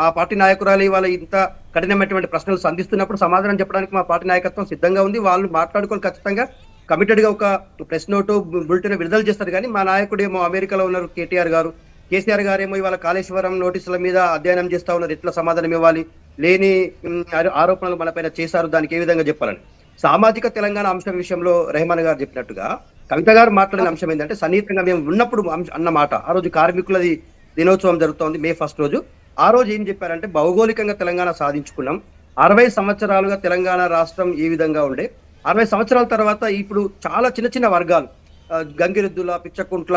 మా పార్టీ నాయకురాలు ఇవాళ ఇంత కఠినమైనటువంటి ప్రశ్నలు సంధిస్తున్నప్పుడు సమాధానం చెప్పడానికి మా పార్టీ నాయకత్వం సిద్ధంగా ఉంది. వాళ్ళు మాట్లాడుకొని ఖచ్చితంగా కమిటెడ్ గా ఒక ప్రెస్ నోటు బులెటిన్ విడుదల చేస్తారు. కానీ మా నాయకుడు ఏమో అమెరికాలో ఉన్నారు కేసీఆర్ గారు ఏమో ఇవాళ కాళేశ్వరం నోటీసుల మీద అధ్యయనం చేస్తా ఉన్నారు, ఎట్లా సమాధానం ఇవ్వాలి, లేని ఆరోపణలు మన పైన చేశారు, దానికి ఏ విధంగా చెప్పాలని. సామాజిక తెలంగాణ అంశం విషయంలో రెహమాన్ గారు చెప్పినట్టుగా కవిత గారు మాట్లాడిన అంశం ఏంటంటే, సన్నిహితంగా మేము ఉన్నప్పుడు అన్న మాట. ఆ రోజు కార్మికులది దినోత్సవం జరుగుతోంది, May 1 రోజు. ఆ రోజు ఏం చెప్పారంటే, భౌగోళికంగా తెలంగాణ సాధించుకున్నాం, 60 సంవత్సరాలుగా తెలంగాణ రాష్ట్రం ఈ విధంగా ఉండే, 60 సంవత్సరాల తర్వాత ఇప్పుడు చాలా చిన్న చిన్న వర్గాలు, గంగిరెద్దుల, పిచ్చకుంట్ల,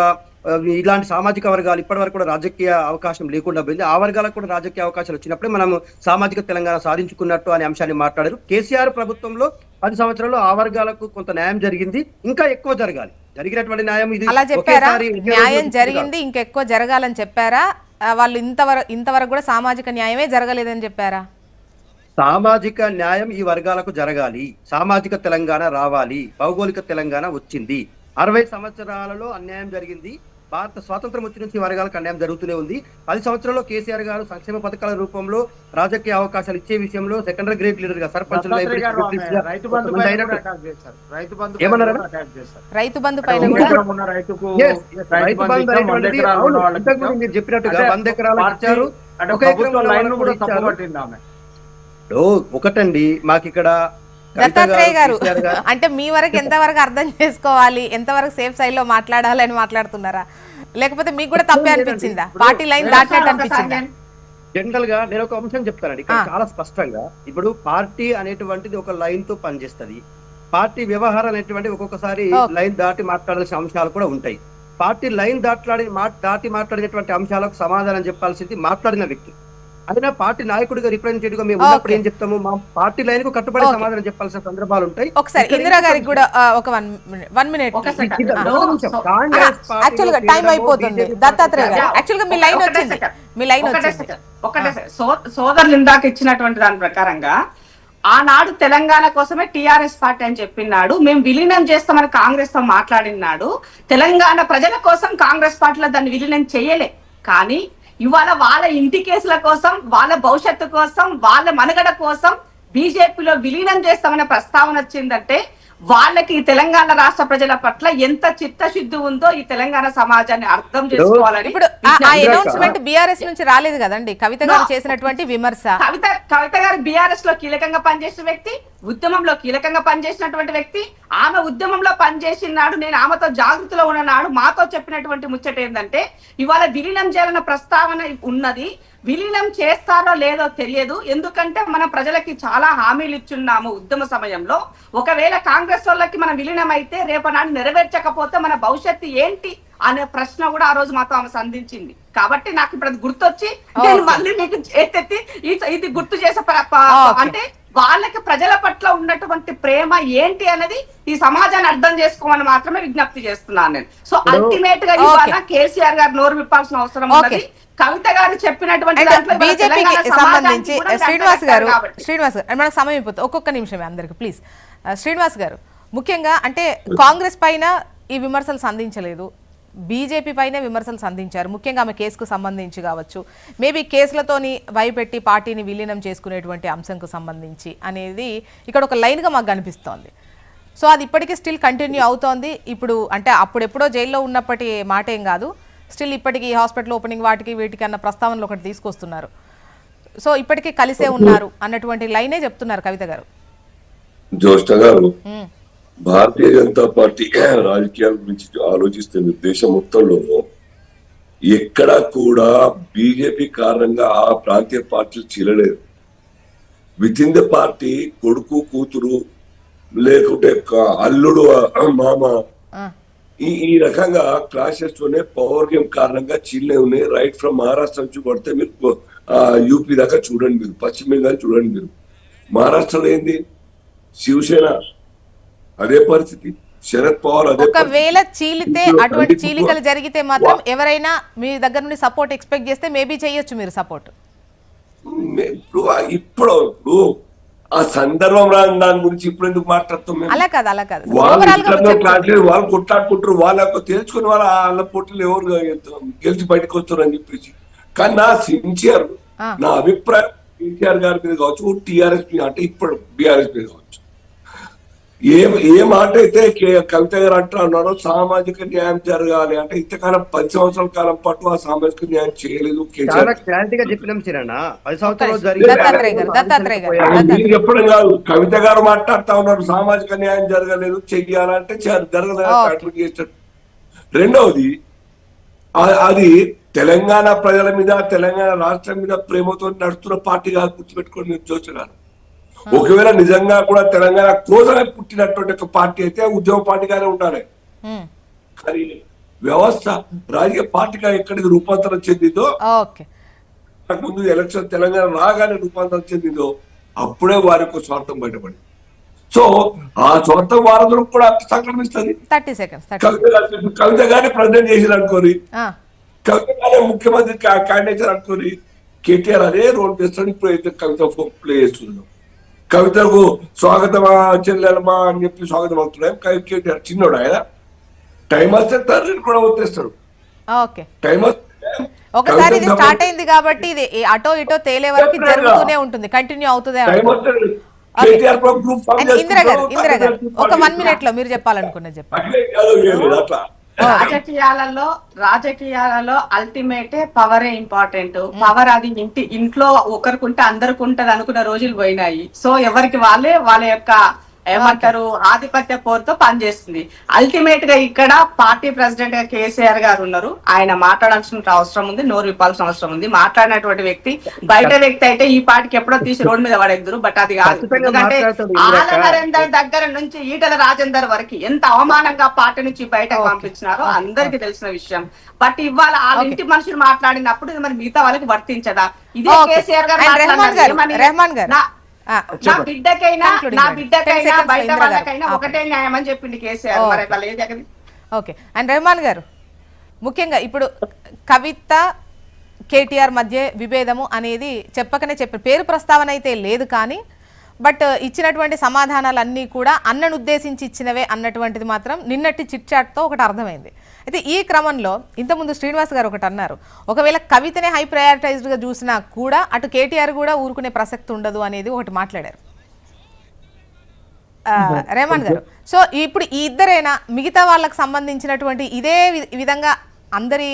ఇలాంటి సామాజిక వర్గాలు ఇప్పటి వరకు కూడా రాజకీయ అవకాశం లేకుండా పోయింది. ఆ వర్గాలకు కూడా రాజకీయ అవకాశాలు వచ్చినప్పుడే మనం సామాజిక తెలంగాణ సాధించుకున్నట్టు అనే అంశాన్ని మాట్లాడారు. కేసీఆర్ ప్రభుత్వంలో 10 సంవత్సరాలు ఆ వర్గాలకు కొంత న్యాయం జరిగింది, ఇంకా ఎక్కువ జరగాలి. జరిగినటువంటి న్యాయం ఇది అలా చెప్పారా? న్యాయం జరిగింది, ఇంకెక్కువ జరగాలని చెప్పారా? వాళ్ళు ఇంతవరకు కూడా సామాజిక న్యాయమే జరగలేదని చెప్పారా? సామాజిక న్యాయం ఈ వర్గాలకు జరగాలి, సామాజిక తెలంగాణ రావాలి, భౌగోళిక తెలంగాణ వచ్చింది. 60 సంవత్సరాలలో అన్యాయం జరిగింది. భారత స్వాతంత్రం వచ్చి నుంచి వర్గాలకు అన్యాయం జరుగుతూనే ఉంది. 10 సంవత్సరాల్లో కేసీఆర్ గారు సంక్షేమ పథకాల రూపంలో రాజకీయ అవకాశాలు ఇచ్చే విషయంలో సెకండరీ గ్రేడ్ లీడర్ గా సర్పంచ్ రైతు బంధు పైన కూడా రైతు బంధు పైన కూడా మీరు చెప్పినట్టుగా 100 ఎకరాలకు ఇచ్చారు. ఒకటండి మాకు ఇక్కడ దత్తాత్రేయ గారు, అంటే మీ వరకు ఎంతవరకు అర్థం చేసుకోవాలి, ఎంతవరకు సేఫ్ సైడ్ లో మాట్లాడాలి అని మాట్లాడుతున్నారా, లేకపోతే మీకు కూడా తప్పే అనిపించిందా, పార్టీ లైన్ దాటినట్టు అనిపించిందా? జనరల్ గా నేను ఒక అంశం చెప్తానండి ఇక్కడ చాలా స్పష్టంగా. ఇప్పుడు పార్టీ అనేటువంటిది ఒక లైన్ తో పనిచేస్తుంది. పార్టీ వ్యవహారం అనేటువంటి ఒక్కొక్కసారి లైన్ దాటి మాట్లాడాల్సిన అంశాలు కూడా ఉంటాయి. పార్టీ లైన్ దాటి మాట్లాడినటువంటి అంశాలకు సమాధానం చెప్పాల్సింది మాట్లాడిన వ్యక్తి. అయినా పార్టీ నాయకుడిగా రిప్రజెంటేటివ్ గా మేము ఉన్నప్పుడు ఏం చెప్తాము, మా పార్టీ లైన్ కు కట్టుబడి సమాధానం చెప్పాల్సిన సందర్భాలు ఉంటాయి. ఒకసారి ఇందిరా గారికి కూడా ఒక 1 మినిట్. యాక్చువల్ గా టైం అయిపోతుంది. దత్తాత్రేయ గారు, యాక్చువల్ గా మీ లైన్ వచ్చింది. ఒకటే సోదరులు ఇందాక ఇచ్చినటువంటి దాని ప్రకారంగా ఆనాడు తెలంగాణ కోసమే టిఆర్ఎస్ పార్టీ అని చెప్పినాడు, మేము విలీనం చేస్తామని కాంగ్రెస్ తో మాట్లాడినాడు. తెలంగాణ ప్రజల కోసం కాంగ్రెస్ పార్టీలో దాన్ని విలీనం చేయలే. కానీ ఇవాళ వాళ్ళ ఇంటి కేసుల కోసం, వాళ్ళ భవిష్యత్తు కోసం, వాళ్ళ మనుగడ కోసం బీజేపీలో విలీనం చేస్తామనే ప్రస్తావన వచ్చిందంటే వాళ్ళకి తెలంగాణ రాష్ట్ర ప్రజల పట్ల ఎంత చిత్తశుద్ధి ఉందో ఈ తెలంగాణ సమాజాన్ని అర్థం చేసుకోవాలని. ఇప్పుడు ఆ అనౌన్స్మెంట్ బీఆర్ఎస్ నుంచి రాలేదు కదండి, కవిత గారు చేసినటువంటి విమర్శ. కవిత గారు బీఆర్ఎస్ లో కీలకంగా పనిచేసిన వ్యక్తి, ఉద్యమంలో కీలకంగా పనిచేసినటువంటి వ్యక్తి. ఆమె ఉద్యమంలో పనిచేసినాడు, నేను ఆమెతో జాగృతిలో ఉన్ననాడు మాతో చెప్పినటువంటి ముచ్చట ఏంటంటే, ఇవాళ విలీనం చేయాలన్న ప్రస్తావన ఉన్నది, విలీనం చేస్తారో లేదో తెలియదు. ఎందుకంటే మన ప్రజలకి చాలా హామీలు ఇచ్చున్నాము ఉద్యమ సమయంలో. ఒకవేళ కాంగ్రెస్ వాళ్ళకి మన విలీనం అయితే రేపనాడు నెరవేర్చకపోతే మన భవిష్యత్తు ఏంటి అనే ప్రశ్న కూడా ఆ రోజు మాతో ఆమె సంధించింది. కాబట్టి నాకు ఇప్పుడు అది గుర్తొచ్చి నేను మళ్ళీ మీకు ఎత్తెత్తి ఇది గుర్తు చేసే అంటే వాళ్ళకి ప్రజల పట్ల ఉన్నటువంటి ప్రేమ ఏంటి అనేది ఈ సమాజాన్ని అర్థం చేసుకోమని మాత్రమే విజ్ఞప్తి చేస్తున్నాను నేను. సో అల్టిమేట్ గా ఇవాళ కేసీఆర్ గారు నోరు విప్పాల్సిన అవసరం ఉన్నది. కవిత గారు చెప్పినటువంటి బీజేపీకి సంబంధించి శ్రీనివాస్ గారు మనకు సమయం అయిపోతుంది, ఒక్కొక్క నిమిషమే అందరికి ప్లీజ్. శ్రీనివాస్ గారు, ముఖ్యంగా అంటే కాంగ్రెస్ పైన ఈ విమర్శలు సంధించలేదు, బీజేపీ పైనే విమర్శలు సంధించారు, ముఖ్యంగా ఆమె కేసుకు సంబంధించి కావచ్చు, మేబీ కేసులతోని భయపెట్టి పార్టీని విలీనం చేసుకునేటువంటి అంశంకు సంబంధించి అనేది ఇక్కడ ఒక లైన్గా మాకు కనిపిస్తోంది. సో అది ఇప్పటికీ స్టిల్ కంటిన్యూ అవుతోంది. ఇప్పుడు అంటే అప్పుడెప్పుడో జైల్లో ఉన్నప్పటి మాట ఏం కాదు, స్టిల్ ఇప్పటికీ హాస్పిటల్ ఓపెనింగ్ వాటికి వీటికి అన్న ప్రస్తావనలు ఒకటి తీసుకొస్తున్నారు. సో ఇప్పటికీ కలిసే ఉన్నారు అన్నటువంటి లైనే చెప్తున్నారు కవిత గారు. జ్యోష్ణ గారు, భారతీయ జనతా పార్టీ రాజకీయాల గురించి ఆలోచిస్తే దేశం మొత్తంలో ఎక్కడా కూడా బీజేపీ కారణంగా ఆ ప్రాంతీయ పార్టీలు చీలలేదు. విత్ ఇన్ ద పార్టీ కొడుకు కూతురు లేకుంటే అల్లుడు మామ ఈ రకంగా క్లాషెస్ తోనే పవర్ గేమ్ కారణంగా చీలనే ఉన్నాయి. రైట్ ఫ్రమ్ మహారాష్ట్ర నుంచి కొడితే మీరు యూపీ దాకా చూడండి, మీరు పశ్చిమ బెంగాల్ చూడండి, మీరు మహారాష్ట్రలో ఏంది శివసేన అదే పరిస్థితి, శరద్ పవార్ అదే. ఒకవేళ చీలితే అటువంటి చీలికలు జరిగితే మాత్రం ఎవరైనా మీ దగ్గర నుండి సపోర్ట్ ఎక్స్పెక్ట్ చేస్తే మేబీ చేయొచ్చు మీరు సపోర్ట్. ఇప్పుడు ఆ సందర్భం రాని దాని గురించి ఇప్పుడు ఎందుకు మాట్లాడుతాం? అలా కాదు, అలా కాదు, వాళ్ళు కొట్లాడుకుంటారు, వాళ్ళకు తెలుసుకుని వాళ్ళ పోటీలు ఎవరు గెలిచి బయటకు వస్తారు అని చెప్పేసి. కానీ నా సిన్సియర్ నా అభిప్రాయం కేసీఆర్ గారి మీద కావచ్చు, టీఆర్ఎస్ మీద అంటే ఇప్పుడు బీఆర్ఎస్ మీద కావచ్చు, ఏ మాట అయితే కవిత గారు అంటున్నారో సామాజిక న్యాయం జరగాలి అంటే ఇంతకాలం 10 సంవత్సరాల కాలం పాటు ఆ సామాజిక న్యాయం చేయలేదు. చెప్పడం కాదు, కవిత గారు మాట్లాడుతా ఉన్నారు సామాజిక న్యాయం జరగలేదు, చెయ్యాలంటే జరగలేదు. రెండవది, అది తెలంగాణ ప్రజల మీద తెలంగాణ రాష్ట్రం మీద ప్రేమతో నడుస్తున్న పార్టీ కాదు, గుర్తుపెట్టుకోండి మీరు చూస్తున్నారు. ఒకవేళ నిజంగా కూడా తెలంగాణ కోసమే పుట్టినటువంటి ఒక పార్టీ అయితే ఉద్యమ పార్టీగానే ఉండాలి. కానీ వ్యవస్థ రాజకీయ పార్టీగా ఎక్కడికి రూపాంతరం చెందిందో, ముందు ఎలక్షన్ తెలంగాణ రాగానే రూపాంతరం చెందిందో అప్పుడే వారికి స్వార్థం బయటపడింది. సో ఆ స్వార్థం వారందరూ కూడా సంక్రమిస్తుంది. కవిత గారిని ప్రెసిడెంట్ చేసిన అనుకోని, కవిత గారే ముఖ్యమంత్రి క్యాండిడేట్ అనుకోని, కేటీఆర్ అదే రోల్ చేస్తాడు. ఇప్పుడు అయితే కవిత ప్లే చేస్తున్నాం, కవితకు స్వాగతమా చెల్లెలమా అని చెప్పి స్వాగతం అవుతున్నాయి. కేటీఆర్ చిన్నోడు, ఆయన టైం వస్తే తండ్రిని కూడా వచ్చేస్తాడు. టైం ఒకసారి ఇది స్టార్ట్ అయింది కాబట్టి ఇది అటో ఇటో తేలే వరకు జరుగుతూనే ఉంటుంది, కంటిన్యూ అవుతుంది. ఇందిరా గారు ఒక 1 minute లో మీరు చెప్పాలనుకున్నది చెప్పండి. రాజకీయాలలో అల్టిమేటే పవరే ఇంపార్టెంట్. పవర్ అది ఇంట్లో ఒకరికుంటే అందరికి ఉంటది అనుకున్న రోజులు పోయినాయి. సో ఎవరికి వాళ్ళ యొక్క ఏమంటారు ఆధిపత్య పోరుతో పనిచేస్తుంది. అల్టిమేట్ గా ఇక్కడ పార్టీ ప్రెసిడెంట్ గా కేసీఆర్ గారు ఉన్నారు, ఆయన మాట్లాడాల్సిన అవసరం ఉంది, నోరు విప్పాల్సిన అవసరం ఉంది. మాట్లాడినటువంటి వ్యక్తి బయట వ్యక్తి అయితే ఈ పార్టీకి ఎప్పుడో తీసి రోడ్డు మీద పడేద్దరు, బట్ అది కాదు. ఎందుకంటే ఆల నరేందర్ దగ్గర నుంచి ఈటల రాజేందర్ వరకు ఎంత అవమానంగా పార్టీ నుంచి బయటకు పంపించినారో అందరికి తెలిసిన విషయం. బట్ ఇవాళ వాళ్ళ ఇంటి మనుషులు మాట్లాడినప్పుడు ఇది మరి మిగతా వాళ్ళకి వర్తించదా? ఇదే కేసీఆర్ గారు నా బిడ్డకైనా బయట వాళ్ళకైనా ఒకటే న్యాయం అని చెప్పింది కేసీఆర్. ఓకే. అండ్ రెహమాన్ గారు, ముఖ్యంగా ఇప్పుడు కవిత కేటీఆర్ మధ్య విభేదము అనేది చెప్పకనే చెప్పారు, పేరు ప్రస్తావన అయితే లేదు కానీ బట్ ఇచ్చినటువంటి సమాధానాలన్నీ కూడా అన్నను ఉద్దేశించి ఇచ్చినవే అన్నటువంటిది మాత్రం నిన్నటి చిట్ చాట్తో ఒకటి అర్థమైంది. అయితే ఈ క్రమంలో ఇంతకుముందు శ్రీనివాస్ గారు ఒకటి అన్నారు, ఒకవేళ కవితనే హై ప్రయారిటైజ్డ్గా చూసినా కూడా అటు కేటీఆర్ కూడా ఊరుకునే ప్రసక్తి ఉండదు అనేది ఒకటి మాట్లాడారు రెహమాన్ గారు. సో ఇప్పుడు ఈ ఇద్దరైనా మిగతా వాళ్ళకు సంబంధించినటువంటి ఇదే విధంగా అందరి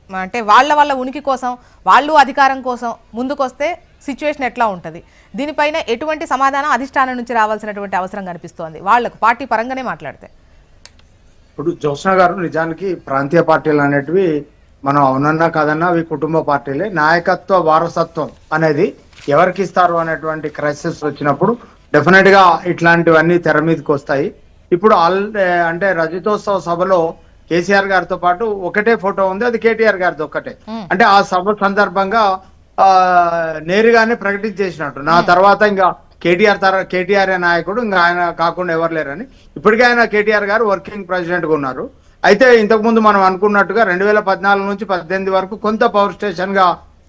అంటే వాళ్ళ ఉనికి కోసం, వాళ్ళు అధికారం కోసం ముందుకొస్తే సిచ్యువేషన్ ఎట్లా ఉంటుంది, దీనిపైన ఎటువంటి సమాధానం అధిష్టానం నుంచి రావాల్సినటువంటి అవసరం కనిపిస్తోంది వాళ్లకు పార్టీ పరంగానే మాట్లాడితే? ఇప్పుడు జ్యోత్స్న గారు, నిజానికి ప్రాంతీయ పార్టీలు అనేటివి మనం అవునన్నా కాదన్నా అవి కుటుంబ పార్టీలే. నాయకత్వ వారసత్వం అనేది ఎవరికి ఇస్తారు అనేటువంటి క్రైసిస్ వచ్చినప్పుడు డెఫినెట్ గా ఇట్లాంటివన్నీ తెర మీదకి వస్తాయి. ఇప్పుడు అంటే రజతోత్సవ సభలో కేసీఆర్ గారితో పాటు ఒకటే ఫోటో ఉంది, అది కేటీఆర్ గారితో ఒక్కటే. అంటే ఆ సభ సందర్భంగా నేరుగానే ప్రకటించేసినట్టు, నా తర్వాత ఇంకా కేటీఆర్ నాయకుడు, ఇంకా ఆయన కాకుండా ఎవరు లేరని. ఇప్పటికే ఆయన కేటీఆర్ గారు వర్కింగ్ ప్రెసిడెంట్ గా ఉన్నారు. అయితే ఇంతకుముందు మనం అనుకున్నట్టుగా 2014 నుంచి 18 వరకు కొంత పవర్ స్టేషన్ గా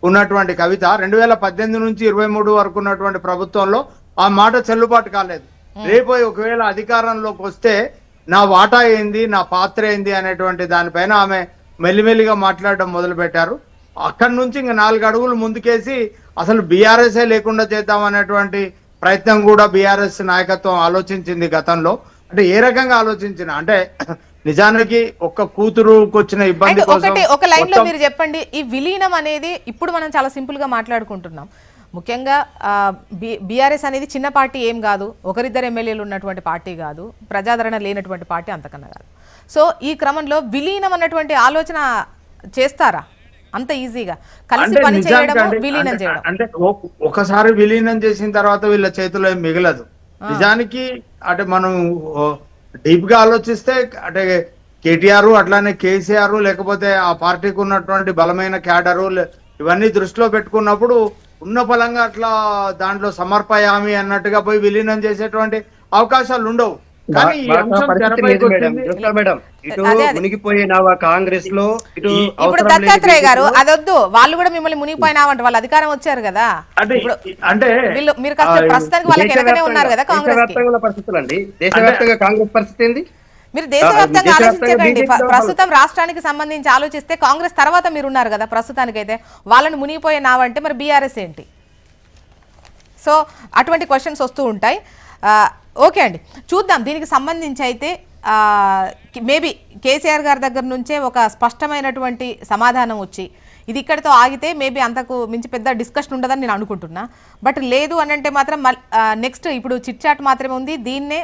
ఉన్నటువంటి కవిత 2018 నుంచి 23 వరకు ఉన్నటువంటి ప్రభుత్వంలో ఆ మాట చెల్లుబాటు కాలేదు. రేపు ఒకవేళ అధికారంలోకి వస్తే నా వాటా ఏంది, నా పాత్ర ఏంది అనేటువంటి దానిపైన ఆమె మెల్లిమెల్లిగా మాట్లాడడం మొదలు పెట్టారు. అక్కడి నుంచి ఇంకా 4 అడుగులు ముందుకేసి అసలు బీఆర్ఎస్ లేకుండా చేద్దాం అనేటువంటి ప్రయత్నం కూడా బీఆర్ఎస్ నాయకత్వం ఆలోచించింది గతంలో. అంటే ఏ రకంగా ఆలోచించిన అంటే నిజానికి ఒక్క కూతురుకు వచ్చిన ఇబ్బంది కోసం ఒక లైన్ లో మీరు చెప్పండి, ఈ విలీనం అనేది ఇప్పుడు మనం చాలా సింపుల్ గా మాట్లాడుకుంటున్నాం. ముఖ్యంగా బీఆర్ఎస్ అనేది చిన్న పార్టీ ఏం కాదు, ఒకరిద్దరు ఎమ్మెల్యేలు ఉన్నటువంటి పార్టీ కాదు, ప్రజాదరణ లేనటువంటి పార్టీ అంతకన్నా కాదు. సో ఈ క్రమంలో విలీనం అన్నటువంటి ఆలోచన చేస్తారా అంత ఈజీగా? కలిసి పని చేయడం, విలీనం చేయడం అంటే ఒకసారి విలీనం చేసిన తర్వాత వీళ్ళ చేతిలో ఏం మిగలదు. నిజానికి అంటే మనం డీప్ గా ఆలోచిస్తే అంటే కేటీఆర్ అట్లానే కేసీఆర్ లేకపోతే ఆ పార్టీకి ఉన్నటువంటి బలమైన క్యాడరు ఇవన్నీ దృష్టిలో పెట్టుకున్నప్పుడు ఉన్న ఫలంగా అట్లా దాంట్లో సమర్పయామి అన్నట్టుగా పోయి విలీనం చేసేటువంటి అవకాశాలు ఉండవు. కానీ ఈ అంశం తెరపైకి మేడం ఇటు మునిగిపోయిన కాంగ్రెస్ లో ఇటు ఇప్పుడు దత్తాత్రేయ గారు అదొద్దు, వాళ్ళు కూడా మిమ్మల్ని మునిగిపోయినావంట, వాళ్ళు అధికారం వచ్చారు కదా. అంటే మీరు కాస్త ప్రస్తుతానికి వాళ్ళకి వెనకనే ఉన్నారు కదా కాంగ్రెస్ పరిస్థితులు అండి. దేశవ్యాప్తంగా కాంగ్రెస్ పరిస్థితి ఏంది? మీరు దేశవ్యాప్తంగా ఆలోచించకండి. ప్రస్తుతం రాష్ట్రానికి సంబంధించి ఆలోచిస్తే కాంగ్రెస్ తర్వాత మీరు ఉన్నారు కదా ప్రస్తుతానికైతే, వాళ్ళని మునిగిపోయినావంటే మరి బీఆర్ఎస్ ఏంటి? సో అటువంటి క్వశ్చన్స్ వస్తూ ఉంటాయి. ఓకే అండి, చూద్దాం. దీనికి సంబంధించి అయితే మేబీ కేసీఆర్ గారి దగ్గర నుంచే ఒక స్పష్టమైనటువంటి సమాధానం వచ్చి ఇది ఇక్కడితో ఆగితే మేబీ అంతకు మించి పెద్ద డిస్కషన్ ఉండదని నేను అనుకుంటున్నా. బట్ లేదు అని అంటే మాత్రం నెక్స్ట్ ఇప్పుడు చిట్ చాట్ మాత్రమే ఉంది, దీన్నే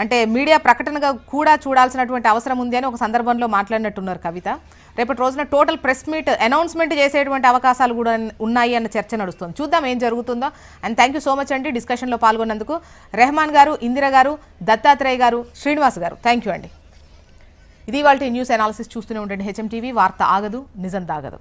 అంటే మీడియా ప్రకటనగా కూడా చూడాల్సినటువంటి అవసరం ఉంది అని ఒక సందర్భంలో మాట్లాడినట్టున్నారు కవిత. రేపటి రోజున టోటల్ ప్రెస్ మీట్ అనౌన్స్మెంట్ చేసేటువంటి అవకాశాలు కూడా ఉన్నాయి అన్న చర్చ నడుస్తుంది. చూద్దాం ఏం జరుగుతుందో. And thank you so much అండి డిస్కషన్లో పాల్గొన్నందుకు. రెహమాన్ గారు, ఇందిర గారు, దత్తాత్రేయ గారు, శ్రీనివాస్ గారు, థ్యాంక్ యూ అండి. ఇది వాళ్ళ న్యూస్ అనాలిసిస్. చూస్తూనే ఉండండి హెచ్ఎం టీవీ. వార్త ఆగదు, నిజం దాగదు.